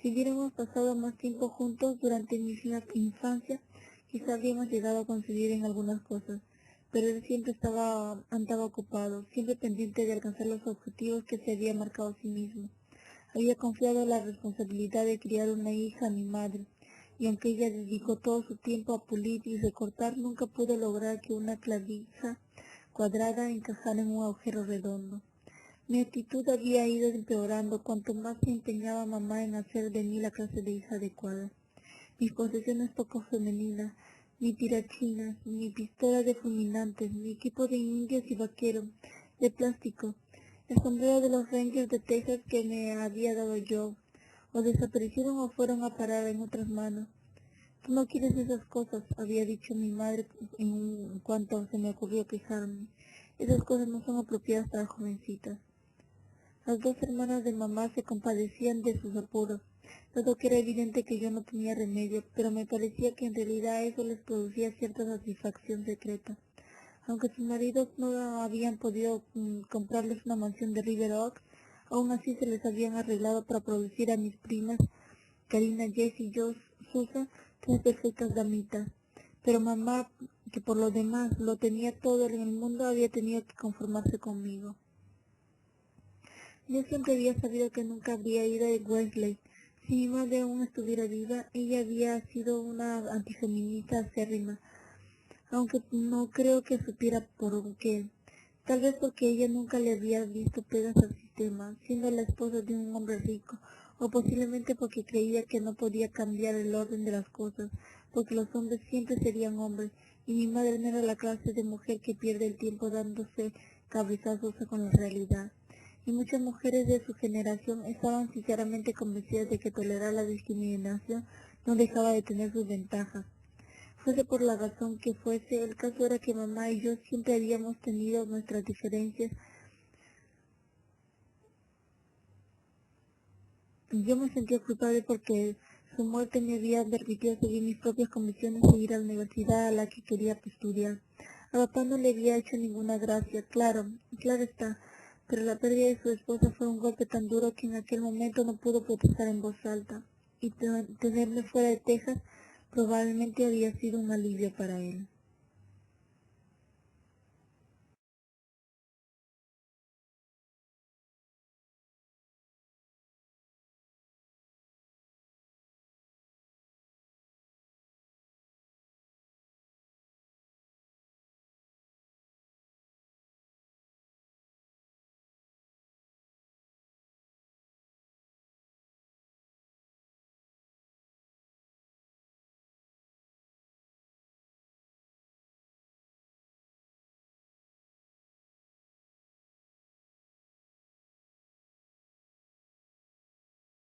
Si hubiéramos pasado más tiempo juntos durante mi infancia, quizá habríamos llegado a coincidir en algunas cosas, pero él siempre andaba ocupado, siempre pendiente de alcanzar los objetivos que se había marcado a sí mismo. Había confiado la responsabilidad de criar una hija a mi madre, y aunque ella dedicó todo su tiempo a pulir y recortar, nunca pudo lograr que una clavija cuadrada encajara en un agujero redondo. Mi actitud había ido empeorando cuanto más se empeñaba mamá en hacer de mí la clase de hija adecuada. Mis posesiones poco femeninas, mi tirachinas, mi pistola de fulminantes, mi equipo de indios y vaqueros, de plástico, el sombrero de los Rangers de Texas que me había dado yo, o desaparecieron o fueron a parar en otras manos. Tú no quieres esas cosas, había dicho mi madre en cuanto se me ocurrió quejarme. Esas cosas no son apropiadas para jovencitas. Las dos hermanas de mamá se compadecían de sus apuros, dado que era evidente que yo no tenía remedio, pero me parecía que en realidad eso les producía cierta satisfacción secreta. Aunque sus maridos no habían podido comprarles una mansión de River Oaks, aún así se les habían arreglado para producir a mis primas, Karina, Jess y yo, Susan, tres perfectas damitas. Pero mamá, que por lo demás lo tenía todo en el mundo, había tenido que conformarse conmigo. Yo siempre había sabido que nunca habría ido a Wesley. Si mi madre aún estuviera viva, ella había sido una antifeminista acérrima, aunque no creo que supiera por qué. Tal vez porque ella nunca le había visto pegas al sistema, siendo la esposa de un hombre rico, o posiblemente porque creía que no podía cambiar el orden de las cosas, porque los hombres siempre serían hombres, y mi madre no era la clase de mujer que pierde el tiempo dándose cabezazos con la realidad. Y muchas mujeres de su generación estaban sinceramente convencidas de que tolerar la discriminación no dejaba de tener sus ventajas. Fuese por la razón que fuese, el caso era que mamá y yo siempre habíamos tenido nuestras diferencias. Yo me sentía culpable porque su muerte me había permitido seguir mis propias convicciones y ir a la universidad a la que quería estudiar. A papá no le había hecho ninguna gracia, claro está, pero la pérdida de su esposa fue un golpe tan duro que en aquel momento no pudo protestar en voz alta, y tenerme fuera de Texas probablemente había sido un alivio para él.